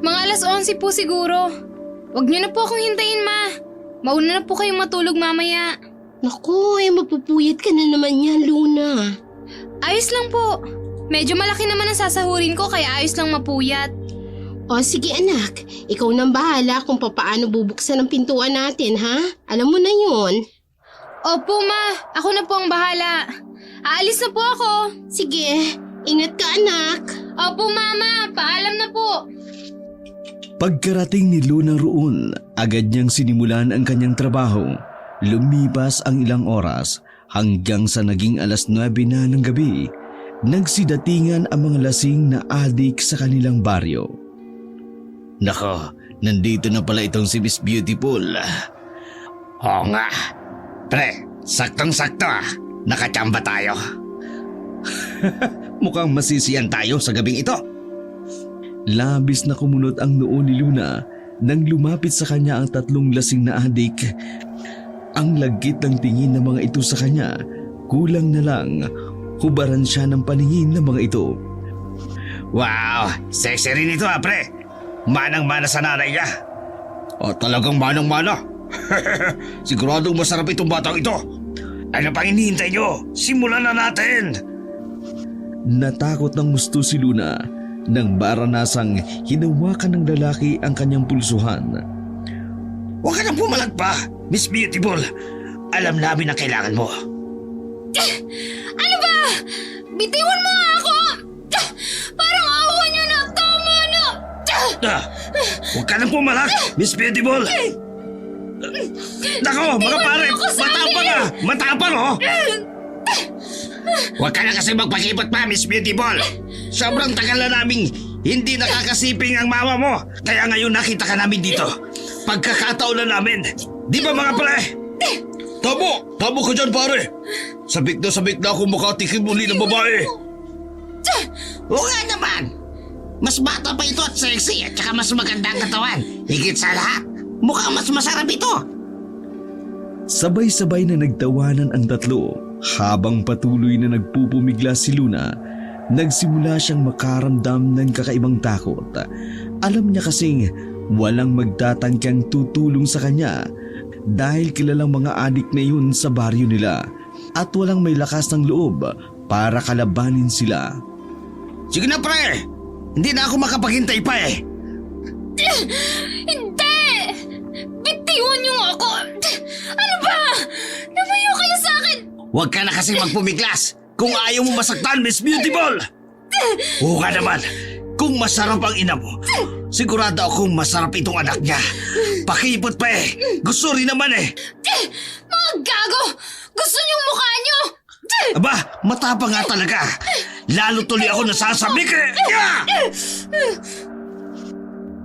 mga alas 11 po siguro. Huwag niyo na po akong hintayin, Ma. Mauna na po kayong matulog mamaya. Naku, mapupuyat ka na naman yan, Luna. Ayos lang po. Medyo malaki naman ang sasahurin ko kaya ayos lang mapuyat. O sige anak, ikaw nang bahala kung papaano bubuksan ang pintuan natin ha? Alam mo na yun. Opo, Ma. Ako na po ang bahala. Aalis na po ako. Sige, ingat ka anak. Opo, Mama. Paalam na po. Pagkarating ni Luna roon, agad niyang sinimulan ang kanyang trabaho. Lumipas ang ilang oras hanggang sa naging alas 9 na ng gabi. Nagsidatingan ang mga lasing na adik sa kanilang baryo. Nako, nandito na pala itong si Miss Beautiful. Oo nga. Pre, saktong-sakto ah. Nakachamba tayo. Mukhang masisiyan tayo sa gabing ito. Labis na kumunot ang noo ni Luna nang lumapit sa kanya ang tatlong lasing na adik. Ang lagkit ng tingin ng mga ito sa kanya, kulang na lang, hubaran siya ng paningin ng mga ito. Wow, sexy rin ito ah, pre. manang-mana sa nanay niya. Talagang manang-mana. Siguradong masarap itong batang ito. Ano pang hinihintay nyo? Simulan na natin! Natakot ng gusto si Luna nang maranasang hinawakan ng lalaki ang kanyang pulsuhan. Huwag ka nang pumalag pa, Miss Beautiful. Alam namin ang kailangan mo. Ano ba? Bitiwan mo nga ako! Parang awa niyo na! Tama na! Huwag ka nang pumalag, Miss Beautiful. Nako, mga pare, matapang na! Matapang, oh! Huwag ka na kasi magpakipot pa, Miss Beautiful. Sobrang tagal na naming hindi nakakasiping ang mama mo. Kaya ngayon nakita ka namin dito. Pagkakataon na namin. Di ba mga pare? Tamo ka dyan, pare. Sabik na ako makatikim muli ng babae. Oo nga naman. Mas bata pa ito at sexy at saka mas maganda ang katawan. Higit sa lahat, mukhang mas masarap ito. Sabay-sabay na nagtawanan ang tatlo habang patuloy na nagpupumigla si Luna. Nagsimula siyang makaramdam ng kakaibang takot. Alam niya kasing walang magtatangkang tutulong sa kanya dahil kilalang mga adik na yun sa baryo nila at walang may lakas ng loob para kalabanin sila. Sige na, pre. Hindi na ako makapaghintay pa eh. Hindi! Bitiwan niyo nga ako! Ano ba? Lumayo kayo sa akin! Huwag ka na kasi magpumiglas kung ayaw mo masaktan, Miss Beautiful. Oo ka naman. Kung masarap ang ina mo, sigurado akong masarap itong anak niya. Pakipot pa eh. Gusto rin naman eh. Mga gago! Gusto niyong mukha niyo! Aba, matapang nga talaga. Lalo tuloy ako nasasabik eh. Yeah!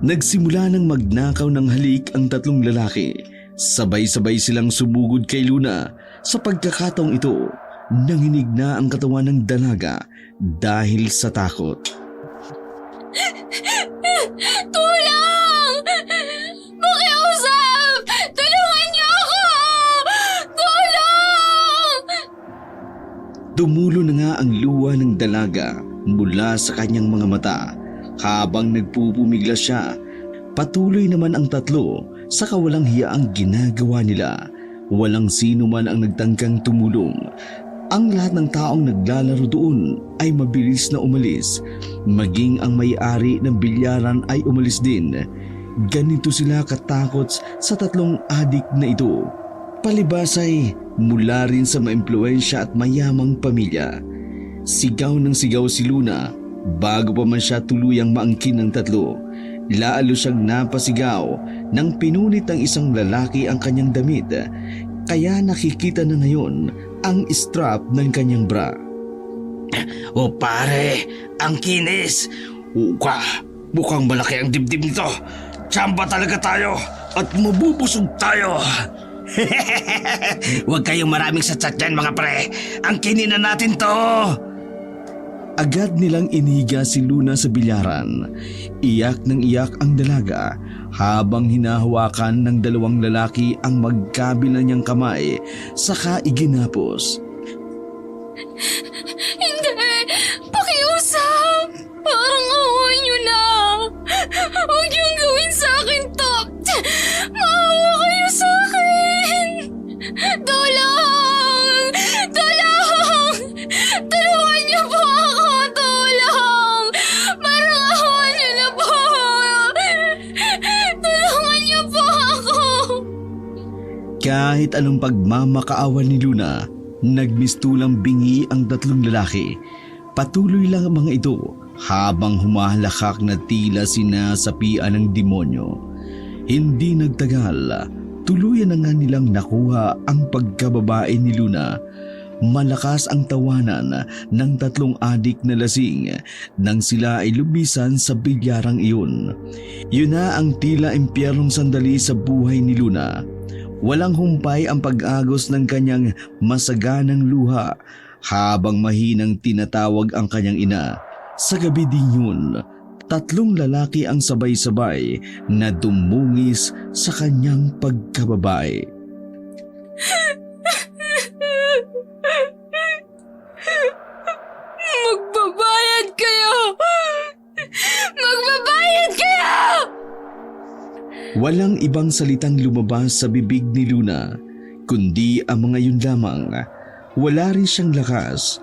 Nagsimula ng magnakaw ng halik ang tatlong lalaki. Sabay-sabay silang sumugod kay Luna. Sa pagkakataong ito, nanginig na ang katawan ng dalaga dahil sa takot. Tulong! Makiusap! Tulungan niyo ako! Tulong! Tumulo na nga ang luha ng dalaga mula sa kanyang mga mata. Habang nagpupumigla siya, patuloy naman ang tatlo sa kawalang hiyaang ginagawa nila. Walang sino man ang nagtangkang tumulong. Ang lahat ng taong naglalaro doon ay mabilis na umalis. Maging ang may-ari ng bilyaran ay umalis din. Ganito sila katakot sa tatlong adik na ito. Palibas ay mula rin sa maimpluwensya at mayamang pamilya. Sigaw ng sigaw si Luna bago pa man siya tuluyang maangkin ng tatlo. Lalo siyang napasigaw nang pinunit ng isang lalaki ang kanyang damit. Kaya nakikita na ngayon ang strap ng kanyang bra. O pare, ang kinis. Mukhang malaki ang dibdib nito. Tsamba talaga tayo at mabubusog tayo. Huwag kayong maraming satsat dyan mga pre. Ang kininan natin to. Agad nilang inihiga si Luna sa bilyaran. Iyak ng iyak ang dalaga habang hinahawakan ng dalawang lalaki ang magkabila niyang kamay saka iginapos. Hindi! Pakiusap! Parang awa niyo na! Huwag niyong gawin sa akin to! Maawa kayo sa akin! Tulong! Tulong! Tulungan niyo po ako! Tulong! Parang awa niyo na po! Tulungan niyo po ako! Kahit anong pagmamakaawa ni Luna, nagmistulang bingi ang tatlong lalaki. Patuloy lang ang mga ito habang humahalakak na tila sinasapian ng demonyo. Hindi nagtagal, tuluyan na nga nilang nakuha ang pagkababae ni Luna. Malakas ang tawanan ng tatlong adik na lasing nang sila ay lumisan sa bilyarang iyon. Yun na ang tila impyernong sandali sa buhay ni Luna. Walang humpay ang pag-agos ng kanyang masaganang luha habang mahinang tinatawag ang kanyang ina. Sa gabi din yun, tatlong lalaki ang sabay-sabay na dumungis sa kanyang pagkababae. Magbabayad kayo! Magbabayad kayo! Walang ibang salitang lumabas sa bibig ni Luna, kundi ang mga yun lamang. Wala rin siyang lakas.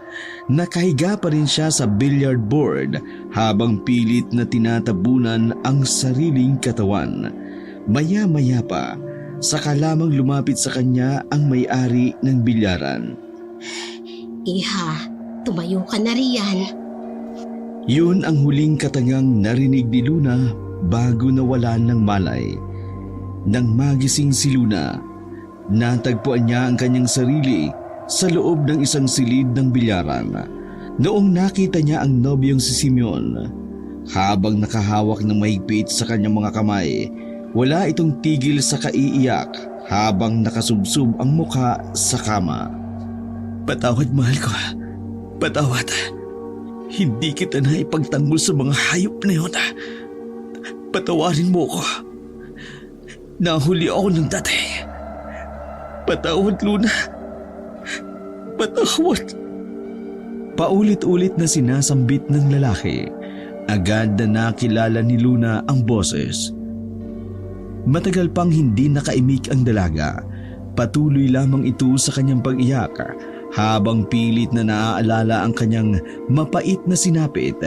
Nakahiga pa rin siya sa billiard board habang pilit na tinatabunan ang sariling katawan. Maya-maya pa, saka lamang lumapit sa kanya ang may-ari ng bilyaran. Iha, tumayo ka na riyan. Yun ang huling katangang narinig ni Luna bago nawalan ng malay. Nang magising si Luna, natagpuan niya ang kanyang sarili sa loob ng isang silid ng bilyaran. Noong nakita niya ang nobyong si Simeon, habang nakahawak ng mahigpit sa kanyang mga kamay, wala itong tigil sa kaiiyak habang nakasubsob ang mukha sa kama. Patawad, mahal ko. Patawad. Hindi kita na ipagtanggol sa mga hayop na yun. Patawarin mo ko. Nahuli ako ng dati. Patawad, Luna. Patawad. Paulit-ulit na sinasambit ng lalaki. Agad na nakilala ni Luna ang boses. Matagal pang hindi nakaimik ang dalaga. Patuloy lamang ito sa kanyang pag-iyak habang pilit na naaalala ang kanyang mapait na sinapit.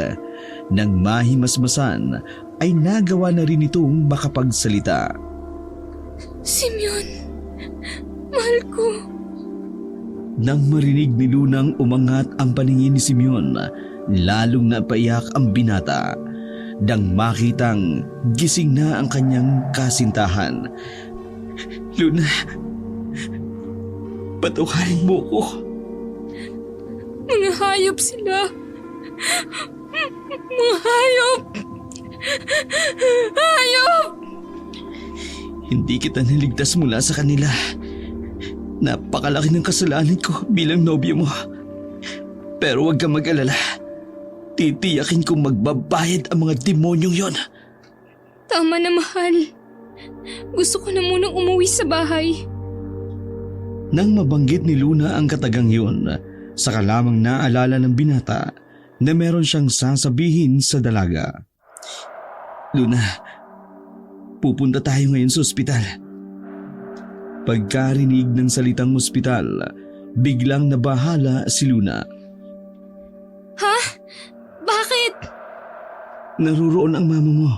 Nang mahimasmasan ay nagawa na rin itong makapagsalita. Simeon, mahal ko. Nang marinig ni Lunang umangat ang paningin ni Simeon, lalong napaiyak ang binata. Nang makitang gising na ang kanyang kasintahan. Luna, patawarin mo ko. Mga hayop sila. Mga hayop. Hayop! Hindi kita naligtas mula sa kanila. Napakalaki ng kasalanan ko bilang nobyo mo. Pero huwag kang mag-alala. Titiyakin kong magbabayad ang mga demonyong yon. Tama na, mahal. Gusto ko na munang umuwi sa bahay. Nang mabanggit ni Luna ang katagang yun, saka lamang naalala ng binata na meron siyang sasabihin sa dalaga. Luna, pupunta tayo ngayon sa ospital. Pagkarinig ng salitang ospital, biglang nabahala si Luna. Ha? Bakit? Naruroon ang mama mo.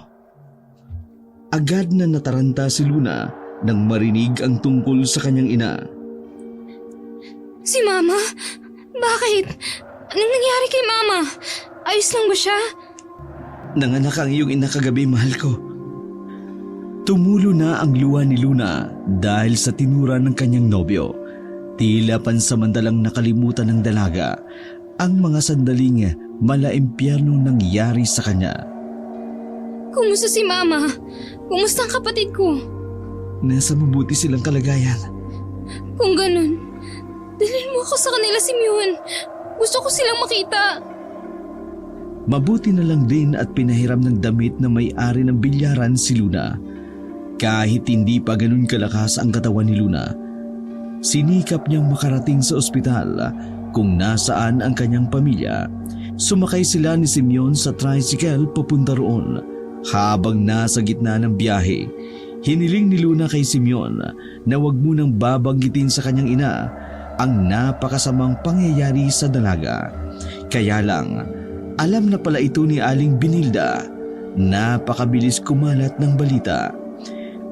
Agad na nataranta si Luna nang marinig ang tungkol sa kanyang ina. Si Mama? Bakit? Anong nangyari kay Mama? Ayos lang ba siya? Nanganak ang iyong ina kagabi, mahal ko. Tumulo na ang luha ni Luna dahil sa tinura ng kanyang nobyo. Tila pansamantalang nakalimutan ng dalaga ang mga sandaling malaimpyerno nangyari sa kanya. Kumusta si Mama? Kumusta ang kapatid ko? Nasa mabuti silang kalagayan. Kung ganun, dalhin mo ako sa kanila, Simeon. Gusto ko silang makita. Mabuti na lang din at pinahiram ng damit na may-ari ng bilyaran si Luna. Kahit hindi pa ganun kalakas ang katawan ni Luna, sinikap niyang makarating sa ospital kung nasaan ang kanyang pamilya. Sumakay sila ni Simeon sa tricycle papunta roon. Habang nasa gitna ng biyahe, hiniling ni Luna kay Simeon na wag munang babanggitin sa kanyang ina ang napakasamang pangyayari sa dalaga. Kaya lang, alam na pala ito ni Aling Binilda. Napakabilis kumalat ng balita.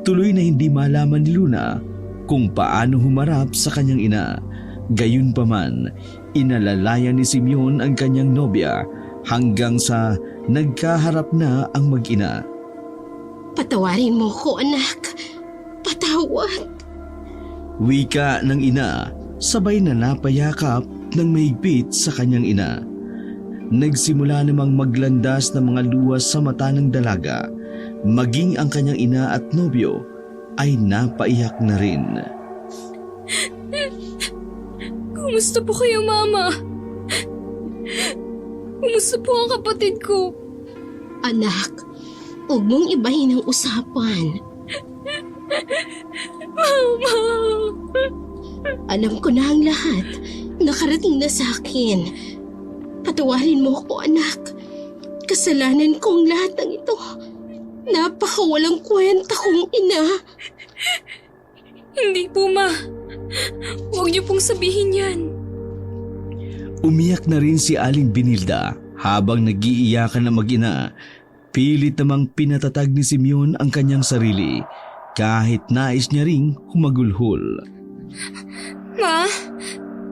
Tuloy na hindi malaman ni Luna kung paano humarap sa kanyang ina. Gayunpaman, inalalayan ni Simeon ang kanyang nobya hanggang sa nagkaharap na ang mag-ina. Patawarin mo ko, anak. Patawad. Wika ng ina, sabay na napayakap ng mahigpit sa kanyang ina. Nagsimula namang maglandas ng mga luwas sa mata ng dalaga. Maging ang kanyang ina at nobyo ay napaiyak na rin. Kumusta po kayo, Mama? Kumusta po ang kapatid ko? Anak, huwag mong ibahin ang usapan. Mama! Alam ko na ang lahat. Nakarating na sa akin. Patawarin mo ko, anak. Kasalanan ko ang lahat ng ito. Napakawalang kwenta kong ina. Hindi po, Ma. Huwag niyo pong sabihin yan. Umiyak na rin si Aling Binilda habang nag-iiyakan na mag-ina. Pilit namang pinatatag ni Simeon ang kanyang sarili kahit nais niya ring humagulhol. Ma,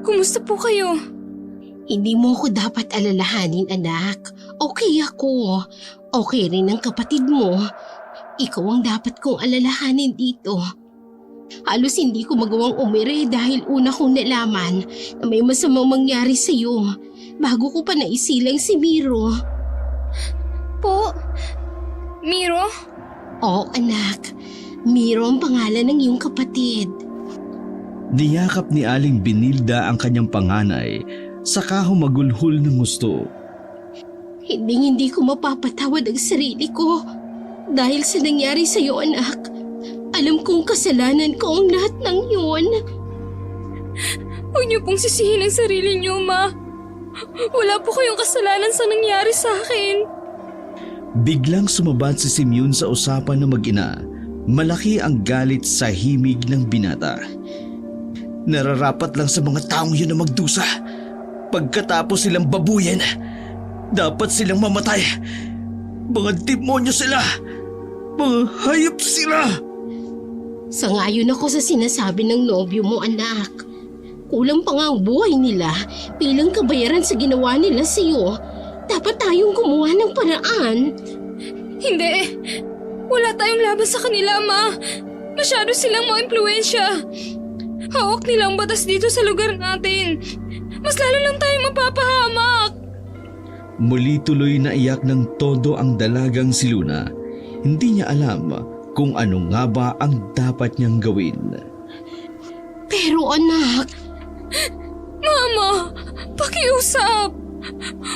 kumusta po kayo? Hindi mo ko dapat alalahanin, anak. Okay ako. Okay rin ang kapatid mo. Ikaw ang dapat kong alalahanin dito. Halos hindi ko magawang umire dahil una kong nalaman na may masamang mangyari sa'yo bago ko pa naisilang si Miro. Po? Miro? Oo, anak. Miro ang pangalan ng iyong kapatid. Niyakap ni Aling Binilda ang kanyang panganay saka humagulhol ng gusto. Hindi ko mapapatawad ang sarili ko dahil sa nangyari sa iyo, anak. Alam kong kasalanan ko ang lahat ng yun. Huwag niyo pong sisihin ang sarili niyo, Ma. Wala po kayong kasalanan sa nangyari sa akin. Biglang sumabad si Simeon sa usapan ng mag-ina. Malaki ang galit sa himig ng binata. Nararapat lang sa mga taong yun na magdusa. Pagkatapos silang babuyan, dapat silang mamatay. Mga demonyo sila! Mga hayop sila! Sangayon ako sa sinasabi ng nobyo mo, anak. Kulang pa nga ang buhay nila bilang kabayaran sa ginawa nila sa iyo. Dapat tayong gumawa ng paraan. Hindi. Wala tayong laban sa kanila, Ma. Masyado silang maimpluwensya. Hawak nila ang batas dito sa lugar natin. Mas lalo lang tayong mapapahamak. Muli tuloy na iyak ng todo ang dalagang si Luna. Hindi niya alam kung ano nga ba ang dapat niyang gawin. Pero anak, Mama, pakiusap.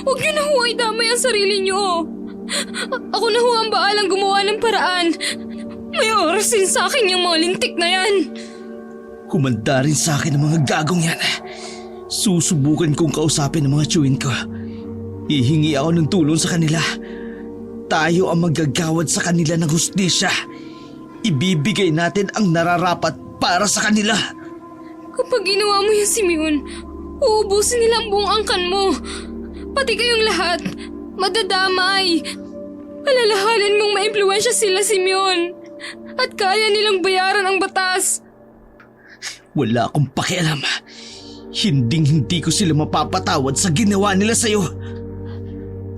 Huwag niyo na ho idamay ang sarili niyo. Ako na ho ang baalang gumawa ng paraan. May oras din sa akin yung mga lintik na yan. Kumanda rin sa akin ang mga gagong yan. Susubukan kong kausapin ang mga tiyuhin ko. Hihingi ako ng tulong sa kanila. Tayo ang magagawad sa kanila ng hustisya. Ibibigay natin ang nararapat para sa kanila. Kapag ginawa mo yan, Simeon, uubusin nila ang buong angkan mo. Pati kayong lahat, madadamay. Alalahanin mong maimpluwensya sila, Simeon. At kaya nilang bayaran ang batas. Wala akong pakialam. Hinding-hindi ko sila mapapatawad sa ginawa nila sa'yo.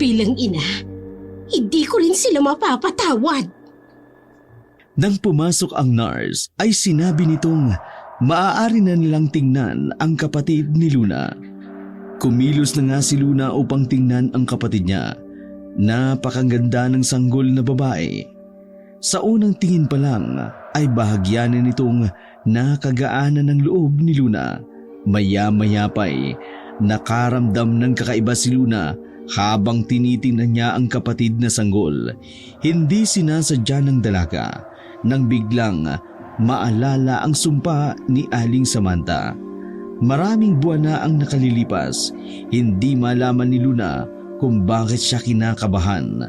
bilang ina, hindi ko rin sila mapapatawad. Nang pumasok ang nurse ay sinabi nitong maaari na nilang tingnan ang kapatid ni Luna. Kumilos na nga si Luna upang tingnan ang kapatid niya. Napakaganda ng sanggol na babae. Sa unang tingin pa lang ay bahagyanan nitong nakagaanan ng loob ni Luna. Maya-maya pa'y nakaramdam ng kakaiba si Luna habang tinitingnan niya ang kapatid na sanggol. Hindi sinasadya ng dalaga nang biglang maalala ang sumpa ni Aling Samantha. Maraming buwan na ang nakalilipas, hindi malaman ni Luna kung bakit siya kinakabahan.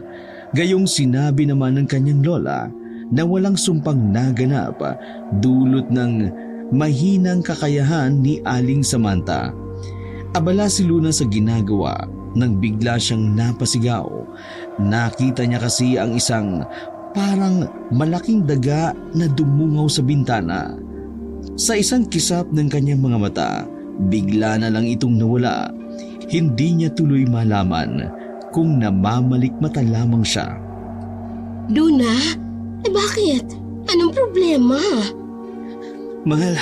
Gayong sinabi naman ng kanyang lola na walang sumpang naganap dulot ng mahinang kakayahan ni Aling Samantha. Abala si Luna sa ginagawa nang bigla siyang napasigaw. Nakita niya kasi ang isang parang malaking daga na dumungaw sa bintana. Sa isang kisap ng kanyang mga mata, bigla na lang itong nawala. Hindi niya tuloy malaman kung namamalikmata lamang siya. Luna, bakit? Anong problema? Mahal,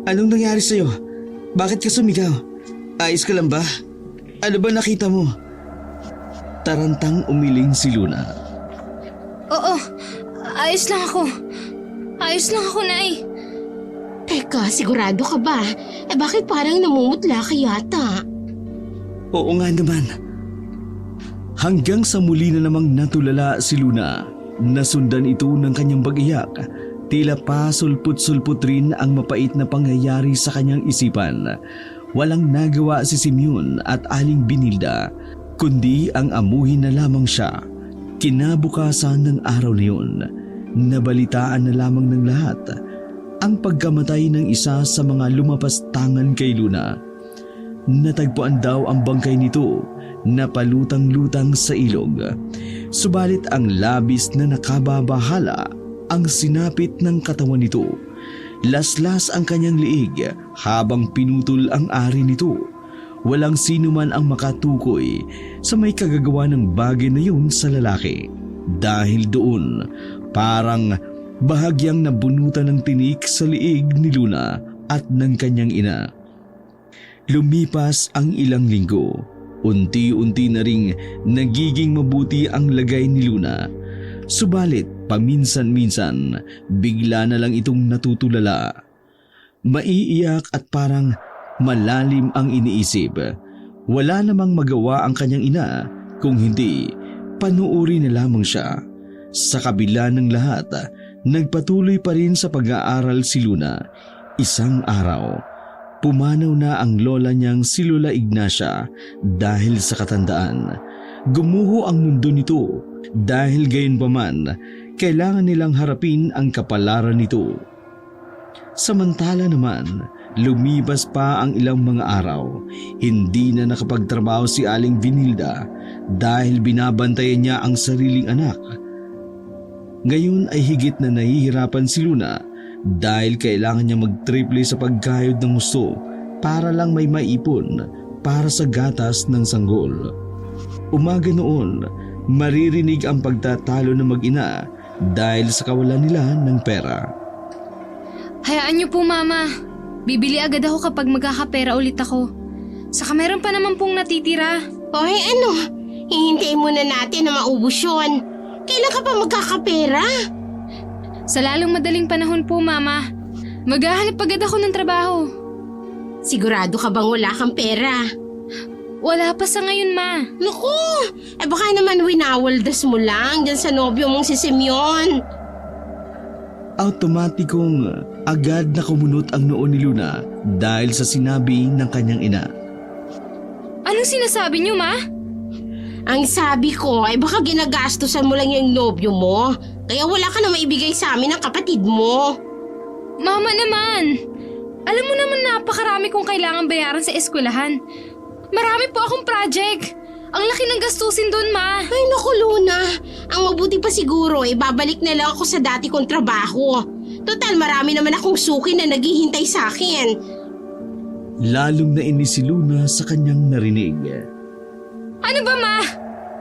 anong nangyari sa'yo? Bakit ka sumigaw? Ayos ka lang ba? Ano ba nakita mo? Tarantang umiling si Luna. Oo, ayos lang ako. Ayos lang ako, Nay. Teka, sigurado ka ba? Bakit parang namumutla ka yata? Oo nga naman. Hanggang sa muli na namang natulala si Luna. Nasundan ito ng kanyang pag-iyak. Tila pa sulput-sulput rin ang mapait na pangyayari sa kanyang isipan. Walang nagawa si Simeon at Aling Binilda, kundi ang amuhin na lamang siya. Kinabukasan ng araw na yun, nabalitaan na lamang ng lahat ang pagkamatay ng isa sa mga lumapastangan kay Luna. Natagpuan daw ang bangkay nito na palutang-lutang sa ilog. Subalit ang labis na nakababahala ang sinapit ng katawan nito. Laslas ang kanyang liig habang pinutol ang ari nito. Walang sino man ang makatukoy sa may kagagawa ng bagay na yun sa lalaki. Dahil doon, parang bahagyang nabunutan ng tinik sa liig ni Luna at ng kanyang ina. Lumipas ang ilang linggo. Unti-unti na ring nagiging mabuti ang lagay ni Luna. Subalit paminsan-minsan bigla na lang itong natutulala. Maiiyak at parang malalim ang iniisip. Wala namang magawa ang kanyang ina kung hindi panuuri na lamang siya. Sa kabila ng lahat, nagpatuloy pa rin sa pag-aaral si Luna. Isang araw, pumanaw na ang lola niyang si Lola Ignacia dahil sa katandaan. Gumuho ang mundo nito dahil gayon pa man, kailangan nilang harapin ang kapalaran nito. Samantala naman, lumipas pa ang ilang mga araw. Hindi na nakapagtrabaho si Aling Vinilda dahil binabantayan niya ang sariling anak. Ngayon ay higit na nahihirapan si Luna dahil kailangan niya mag-triple sa pagkayod ng gusto para lang may maipon para sa gatas ng sanggol. Umaga noon, maririnig ang pagtatalo ng mag-ina dahil sa kawalan nila ng pera. Hayaan niyo po, Mama. Bibili agad ako kapag magkakapera ulit ako. Saka meron pa naman pong natitira. Oy, ano? Hihintayin muna natin na maubos yun. Kailan ka pa magkakapera? Sa lalong madaling panahon po, Mama. Maghahanap agad ako ng trabaho. Sigurado ka bang wala kang pera? Wala pa sa ngayon, Ma. Naku, baka naman winawaldas mo lang dyan sa nobyo mong si Simeon. Automatikong agad na kumunot ang noo ni Luna dahil sa sinabi ng kanyang ina. Anong sinasabi niyo, Ma? Ang sabi ko ay baka ginagastusan mo lang yung nobyo mo. Kaya wala ka na maibigay sa amin ng kapatid mo. Mama naman. Alam mo naman napakarami kong kailangan bayaran sa eskwelahan. Marami po akong project. Ang laki ng gastusin doon, Ma. Ay naku, Luna. Ang mabuti pa siguro ay babalik na lang ako sa dati kong trabaho. Total, marami naman akong suki na naghihintay sa akin. Lalong nainis si Luna sa kanyang narinig. Ano ba, Ma?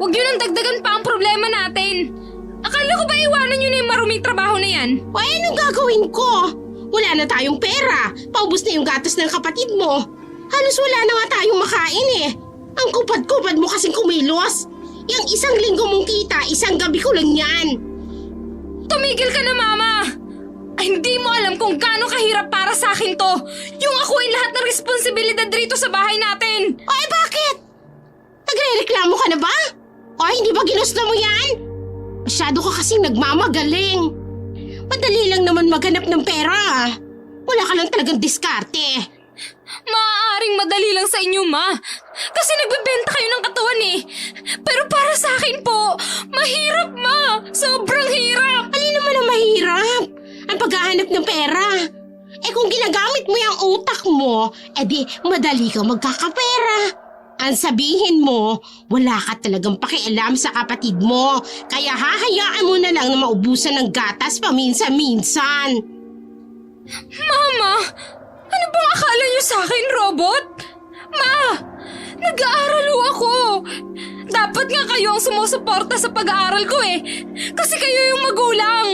Huwag niyo nang dagdagan pa ang problema natin. Akala ko ba iwanan niyo na yung maruming trabaho na yan? O anong gagawin ko? Wala na tayong pera. Paubos na yung gatas ng kapatid mo. Halos wala na nga tayong makain eh. Ang kupad-kupad mo kasing kumilos. Yang isang linggo mong kita, isang gabi ko lang yan. Tumigil ka na, Mama! Ay, hindi mo alam kung gaano kahirap para sa akin to. Yung akuin lahat ng responsibilidad rito sa bahay natin. O bakit? Nagre-reklamo ka na ba? O hindi ba ginusto mo yan? Masyado ka kasing nagmamagaling. Madali lang naman maghanap ng pera. Wala ka lang talagang diskarte. Maaaring madali lang sa inyo, Ma. Kasi nagbebenta kayo ng katawan eh. Pero para sa akin po, mahirap, Ma. Sobrang hirap. Alin naman ang mahirap? Ang paghahanap ng pera. Kung ginagamit mo yung utak mo, di madali kang magkakapera. Ang sabihin mo, wala ka talagang pakialam sa kapatid mo. Kaya hahayaan mo na lang na maubusan ng gatas paminsan-minsan. Mama, ano bang akala niyo sa akin, robot? Ma, nag-aaral ho ako. Dapat nga kayo ang sumusuporta sa pag-aaral ko eh. Kasi kayo yung magulang.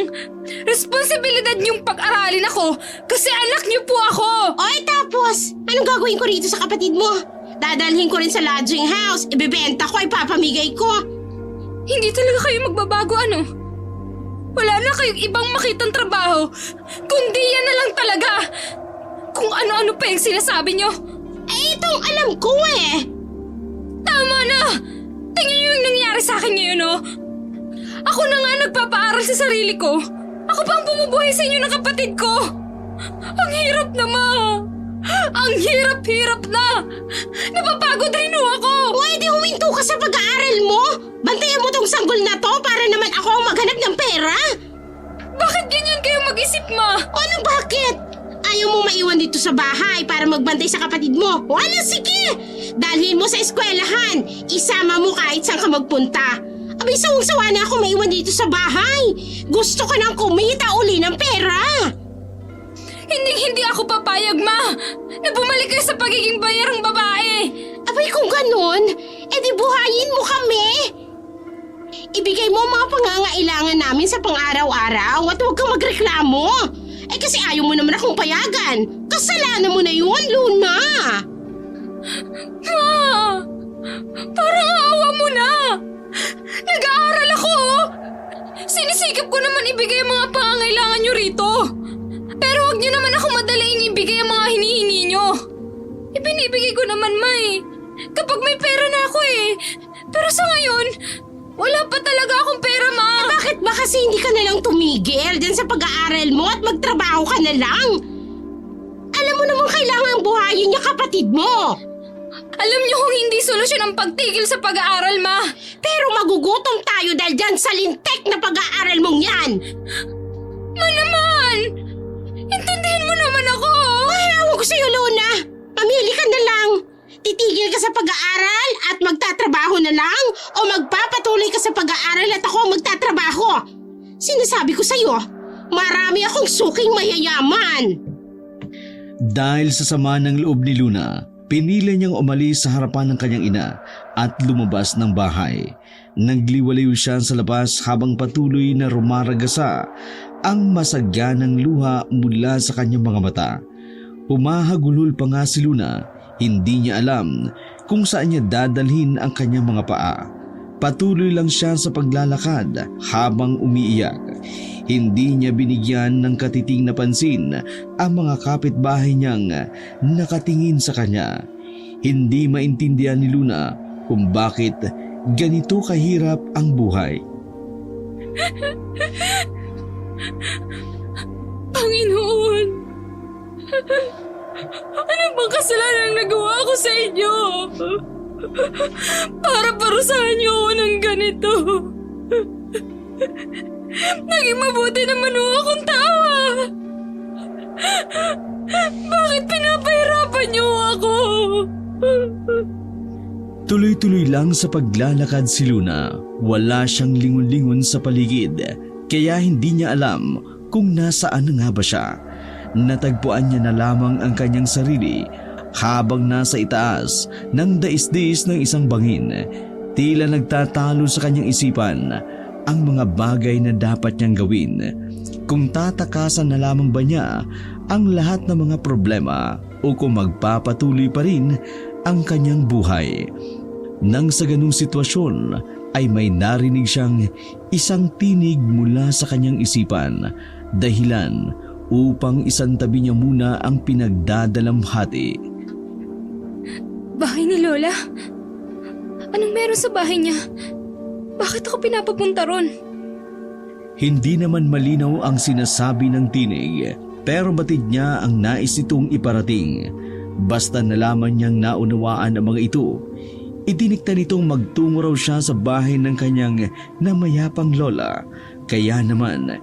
Responsibilidad niyong pag-aralin ako kasi anak niyo po ako. Tapos, anong gagawin ko rito sa kapatid mo? Dadalhin ko rin sa lodging house, ibebenta ko, ipapamigay ko. Hindi talaga kayo magbabago, ano? Wala na kayong ibang makitang trabaho, kundi yan na lang talaga. Kung ano-ano pa yung sinasabi niyo. Itong alam ko eh. Tama na! Tingnan niyo yung nangyari sa akin ngayon, no? Ako na nga nagpapaaral sa sarili ko. Ako pa ang bumubuhay sa inyo ng kapatid ko. Ang hirap na, Ma. Ang hirap-hirap na! Napapagod rin ho ako! Pwede huminto ka sa pag-aaral mo! Bantayan mo tong sanggol na to para naman ako ang maghanap ng pera! Bakit ganyan kayo mag-isip, ma? Ano bakit? Ayaw mo maiwan dito sa bahay para magbantay sa kapatid mo? Wala, sige! Dalhin mo sa eskwelahan. Isama mo kahit saan ka magpunta. Abay, sawang-sawa na ako maiwan dito sa bahay. Gusto ko nang kumita uli ng pera. Hindi ako papayag, ma! Na bumalik kayo sa pagiging bayarang babae! Abay, kung ganun, edi buhayin mo kami. Ibigay mo ang mga pangangailangan namin sa pang-araw-araw at huwag kang magreklamo. Eh kasi ayaw mo naman akong payagan. Kasalanan mo na yun, Luna. Ma! Parang awa mo na! Nag-aaral ako! Sinisikap ko naman ibigay ang mga pangangailangan nyo rito. Pero huwag nyo naman ako madalain ibigay ang mga hinihingi nyo. Ibinibigay ko naman, ma eh. Kapag may pera na ako eh. Pero sa ngayon, wala pa talaga akong pera, ma. Bakit ba kasi hindi ka nalang tumigil dyan sa pag-aaral mo at magtrabaho ka na lang? Alam mo namang kailangan buhayin niya kapatid mo. Alam nyo kung hindi solusyon ang pagtigil sa pag-aaral, ma. Pero magugutom tayo dahil dyan sa lintek na pag-aaral mong yan. Ma naman! Intindihin mo naman ako! Ay, ewan ko sa'yo, Luna. Pamili ka na lang. Titigil ka sa pag-aaral at magtatrabaho na lang o magpapatuloy ka sa pag-aaral at ako magtatrabaho. Sinasabi ko sa'yo, marami akong suking mayayaman. Dahil sa sama ng loob ni Luna, pinili niyang umalis sa harapan ng kanyang ina at lumabas ng bahay. Nagliwalayo siya sa labas habang patuloy na rumaragasa ang masagyanang luha mula sa kanyang mga mata. Humahagulhol pa nga si Luna, hindi niya alam kung saan niya dadalhin ang kanyang mga paa. Patuloy lang siya sa paglalakad habang umiiyak. Hindi niya binigyan ng katiting na pansin ang mga kapitbahay niyang nakatingin sa kanya. Hindi maintindihan ni Luna kung bakit ganito kahirap ang buhay. Panginoon! Ano bang kasalanan ang nagawa ko sa inyo? Para parusahan niyo ako ng ganito. Naging mabuti naman ho akong tao. Bakit pinapahirapan niyo ako? Tuloy-tuloy lang sa paglalakad si Luna. Wala siyang lingon-lingon sa paligid, kaya hindi niya alam kung nasaan na nga ba siya. Natagpuan niya na lamang ang kanyang sarili habang nasa itaas ng daisdis ng isang bangin. Tila nagtatalo sa kanyang isipan ang mga bagay na dapat niyang gawin. Kung tatakasan na lamang ba niya ang lahat ng mga problema o kung magpapatuloy pa rin ang kanyang buhay. Nang sa ganung sitwasyon ay may narinig siyang isang tinig mula sa kanyang isipan, dahilan upang isantabi niya muna ang pinagdadalamhati. Bahay ni Lola? Anong meron sa bahay niya? Bakit ako pinapapunta ron? Hindi naman malinaw ang sinasabi ng tinig, pero batid niya ang nais nitong iparating. Basta nalaman niyang naunawaan ang mga ito, idinikta nitong magtungo raw siya sa bahay ng kanyang namayapang lola. Kaya naman,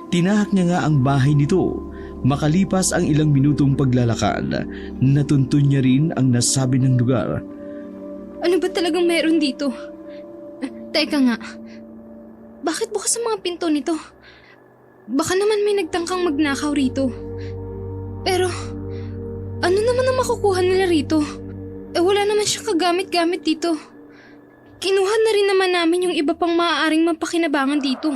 tinahak niya nga ang bahay nito. Makalipas ang ilang minutong paglalakad, natuntun niya rin ang nasabi ng lugar. Ano ba talagang meron dito? Teka nga, bakit bukas ang mga pinto nito? Baka naman may nagtangkang magnakaw rito. Pero, ano naman ang makukuha nila rito? Wala naman siyang kagamit-gamit dito. Kinuha na rin naman namin yung iba pang maaaring mapakinabangan dito.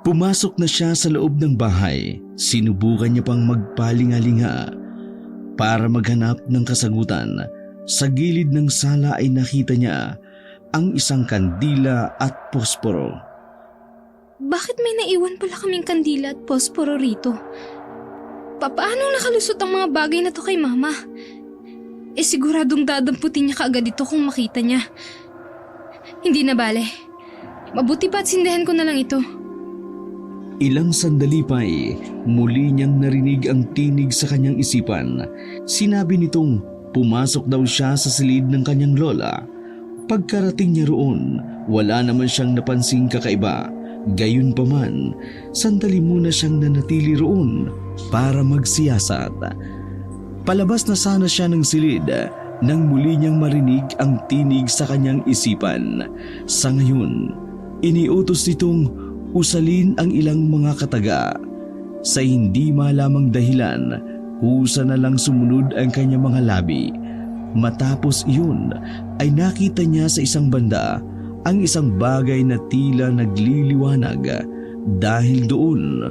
Pumasok na siya sa loob ng bahay. Sinubukan niya pang magpalingalinga para maghanap ng kasagutan. Sa gilid ng sala ay nakita niya ang isang kandila at posporo. Bakit may naiwan pala kaming kandila at posporo rito? Paano nakalusot ang mga bagay na to kay Mama? Siguradong dadamputin niya kaagad ito kung makita niya. Hindi na bale. Mabuti pa at sindihan ko na lang ito. Ilang sandali pa muli niyang narinig ang tinig sa kanyang isipan. Sinabi nitong pumasok daw siya sa silid ng kanyang lola. Pagkarating niya roon, wala naman siyang napansing kakaiba. Gayunpaman, sandali muna siyang nanatili roon para magsiyasat. Palabas na sana siya ng silid nang muli niyang marinig ang tinig sa kanyang isipan. Sa ngayon, iniutos nitong usalin ang ilang mga kataga. Sa hindi malamang dahilan, kusa na lang sumunod ang kanyang mga labi. Matapos iyon ay nakita niya sa isang banda ang isang bagay na tila nagliliwanag. Dahil doon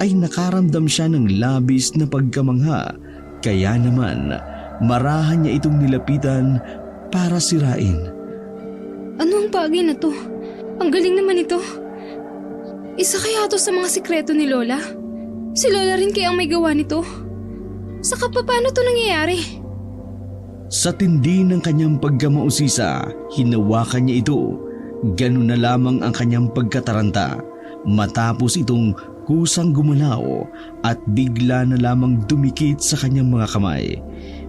ay nakaramdam siya ng labis na pagkamangha. Kaya naman marahan niya itong nilapitan para sirain. Ano ang bagay na to? Ang galing naman ito. Isa kaya to sa mga sikreto ni Lola? Si Lola rin kaya ang may gawa nito? Saka paano to nangyayari? Sa tindi ng kanyang pagkamausisa, hinawakan niya ito. Ganun na lamang ang kanyang pagkataranta. Matapos itong kusang gumalaw at bigla na lamang dumikit sa kanyang mga kamay.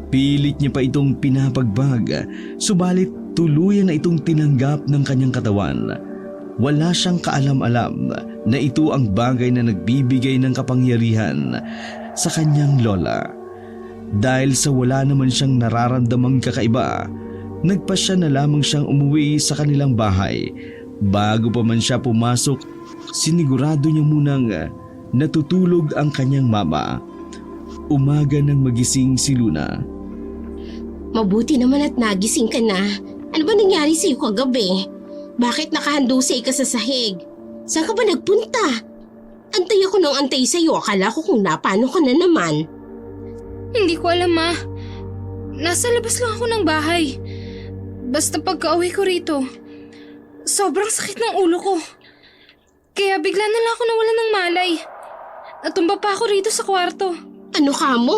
Pilit niya pa itong pinapagbag, subalit tuluyan na itong tinanggap ng kanyang katawan. Wala siyang kaalam-alam na ito ang bagay na nagbibigay ng kapangyarihan sa kanyang lola. Dahil sa wala naman siyang nararamdamang kakaiba, nagpasya na lamang siyang umuwi sa kanilang bahay. Bago pa man siya pumasok, sinigurado niya munang natutulog ang kanyang mama. Umaga nang magising si Luna. Mabuti naman at nagising ka na. Ano ba nangyari sa iyo kagabi? Bakit nakahandusay ka sa sahig? Saan ka ba nagpunta? Antay ako ng antay sa iyo. Akala ko kung napano ka na naman. Hindi ko alam, Ma. Nasa labas lang ako ng bahay. Basta pagka-uwi ko rito, sobrang sakit ng ulo ko. Kaya bigla na lang ako nawalan ng malay. Natumba pa ako rito sa kwarto. Ano ka mo?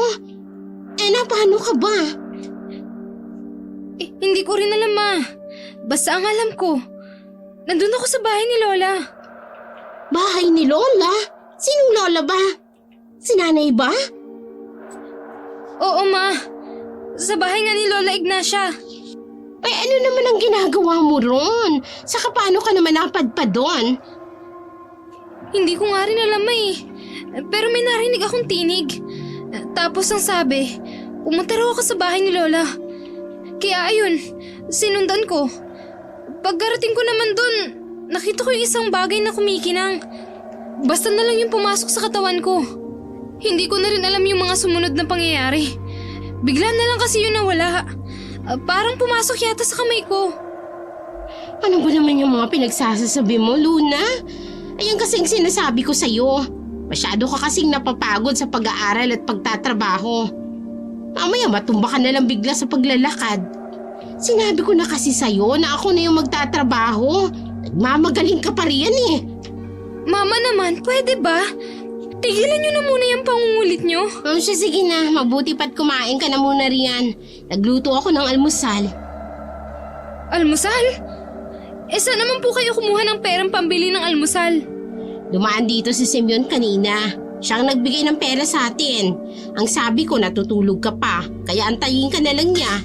Napano ka ba? Hindi ko rin alam, Ma. Basta ang alam ko, nandun ako sa bahay ni Lola. Bahay ni Lola? Sinong Lola ba? Si nanay ba? Oo, Ma. Sa bahay nga ni Lola Ignacia. Ay, ano naman ang ginagawa mo ron? Saka paano ka naman napadpad doon? Hindi ko nga rin alam, pero may narinig akong tinig. Tapos ang sabi, pumunta raw ako sa bahay ni Lola. Kaya ayun, sinundan ko. Pagkarating ko naman dun, nakita ko yung isang bagay na kumikinang. Basta na lang yung pumasok sa katawan ko. Hindi ko na rin alam yung mga sumunod na pangyayari. Bigla na lang kasi yun nawala. Parang pumasok yata sa kamay ko. Ano ba naman yung mga pinagsasasabi mo, Luna? Ayan kasing sinasabi ko sa'yo. Masyado ka kasing napapagod sa pag-aaral at pagtatrabaho. Mamaya matumba ka na lang bigla sa paglalakad. Sinabi ko na kasi sa'yo na ako na yung magtatrabaho. Nagmamagaling ka pa riyan eh. Mama naman, pwede ba? Tigilan nyo na muna yung pangungulit nyo. Siya, sige na. Mabuti pa't kumain ka na muna riyan. Nagluto ako ng almusal. Almusal? Saan naman po kayo kumuha ng perang pambili ng almusal? Dumaan dito si Simeon kanina. Siyang nagbigay ng pera sa atin. Ang sabi ko, natutulog ka pa. Kaya antayin ka na lang niya.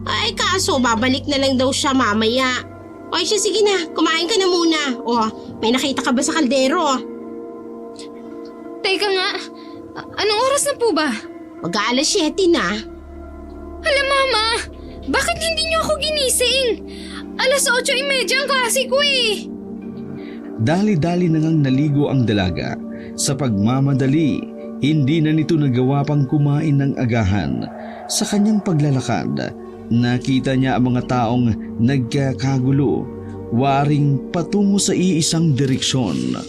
Ay kaso, babalik na lang daw siya mamaya. O siya, sige na. Kumain ka na muna. O, may nakita ka ba sa kaldero? Teka nga, anong oras na po ba? Mag-aalas 7 na. Hala, Mama, bakit hindi niyo ako ginising? Alas 8:30 ang klase ko eh. Dali-dali na ngang naligo ang dalaga. Sa pagmamadali, hindi na nito nagawa pang kumain ng agahan. Sa kanyang paglalakad, nakita niya ang mga taong nagkakagulo, waring patungo sa iisang direksyon.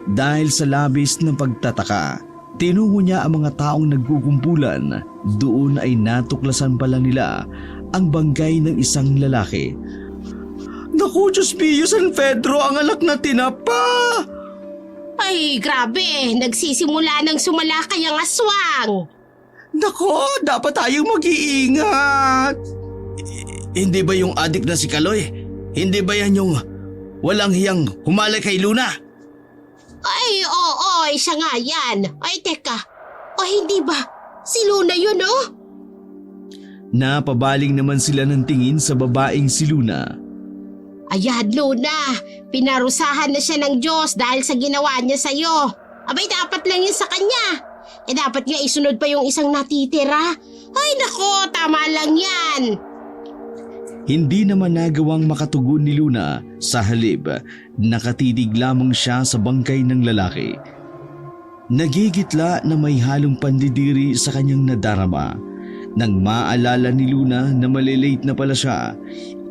Dahil sa labis ng pagtataka, tinungo niya ang mga taong nagkukumpulan. Doon ay natuklasan pala nila ang bangkay ng isang lalaki. Naku, Diyos mio, San Pedro, ang alak na tinapa! Ay, grabe. Nagsisimula ng sumalakay ang aswang. Nako, dapat tayong mag-iingat. Hindi ba yung adik na si Kaloy? Hindi ba yan yung walang hiyang humalay kay Luna? Ay, oo, siya nga yan. Ay, teka. O hindi ba? Si Luna yun, oh? Napabaling naman sila ng tingin sa babaeng si Luna. Ayan, Luna. Pinarusahan na siya ng Diyos dahil sa ginawa niya sa'yo. Abay, dapat lang yun sa kanya. Dapat nga isunod pa yung isang natitira. Ay, nako, tama lang yan. Hindi naman nagawang makatugon ni Luna. Sa halip, nakatitig lamang siya sa bangkay ng lalaki. Nagigitla na may halong pandidiri sa kanyang nadarama. Nang maalala ni Luna na malilate na pala siya,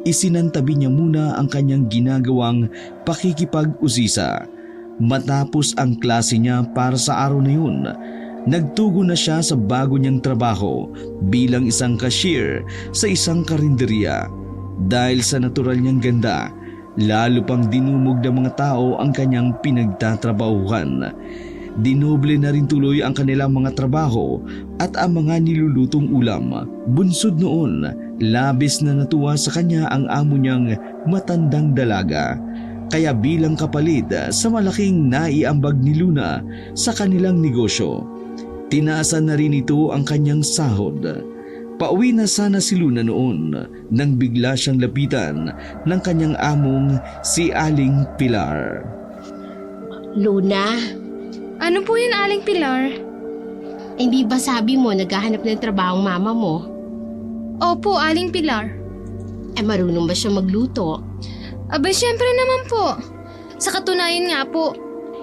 isinantabi niya muna ang kanyang ginagawang pakikipag-usisa. Matapos ang klase niya para sa araw na yun, nagtugo na siya sa bago niyang trabaho bilang isang cashier sa isang karinderya. Dahil sa natural niyang ganda, lalo pang dinumog ng mga tao ang kanyang pinagtatrabahuhan. Dinoble na rin tuloy ang kanilang mga trabaho at ang mga nilulutong ulam. Bunsod noon, labis na natuwa sa kanya ang amo niyang matandang dalaga. Kaya bilang kapalit sa malaking naiambag ni Luna sa kanilang negosyo, tinaasan na rin ito ang kanyang sahod. Pauwi na sana si Luna noon nang bigla siyang lapitan ng kanyang among si Aling Pilar. Luna, Ano po yun, Aling Pilar? hindi ba sabi mo naghahanap ng trabaho ang mama mo? Opo, Aling Pilar. Marunong ba siya magluto? Aba, syempre naman po. Sa katunayan nga po,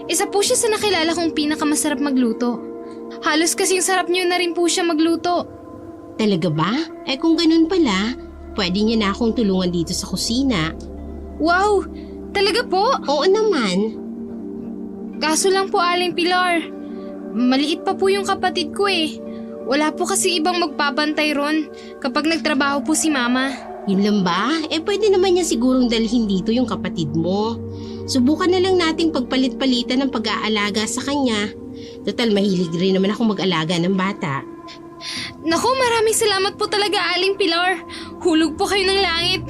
isa po siya sa nakilala kong pinakamasarap magluto. Halos kasing sarap niyo na rin po siya magluto. Talaga ba? Kung ganun pala, pwede niya na akong tulungan dito sa kusina. Wow! Talaga po? Oo naman. Kaso lang po, Aling Pilar, maliit pa po yung kapatid ko eh. Wala po kasi ibang magpapantay ron kapag nagtrabaho po si Mama. Yun lang ba? Pwede naman niya sigurong dalhin dito yung kapatid mo. Subukan na lang nating pagpalit-palitan ng pag-aalaga sa kanya. Total, mahilig rin naman ako mag-alaga ng bata. Naku, maraming salamat po talaga, Aling Pilar. Hulog po kayo ng langit.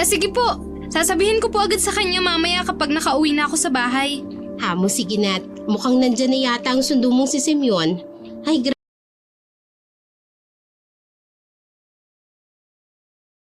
Sige po, sasabihin ko po agad sa kanya mamaya kapag nakauwi na ako sa bahay. Hamo, sige na. Mukhang nandyan na yata ang sundo mong si Simeon. Ay,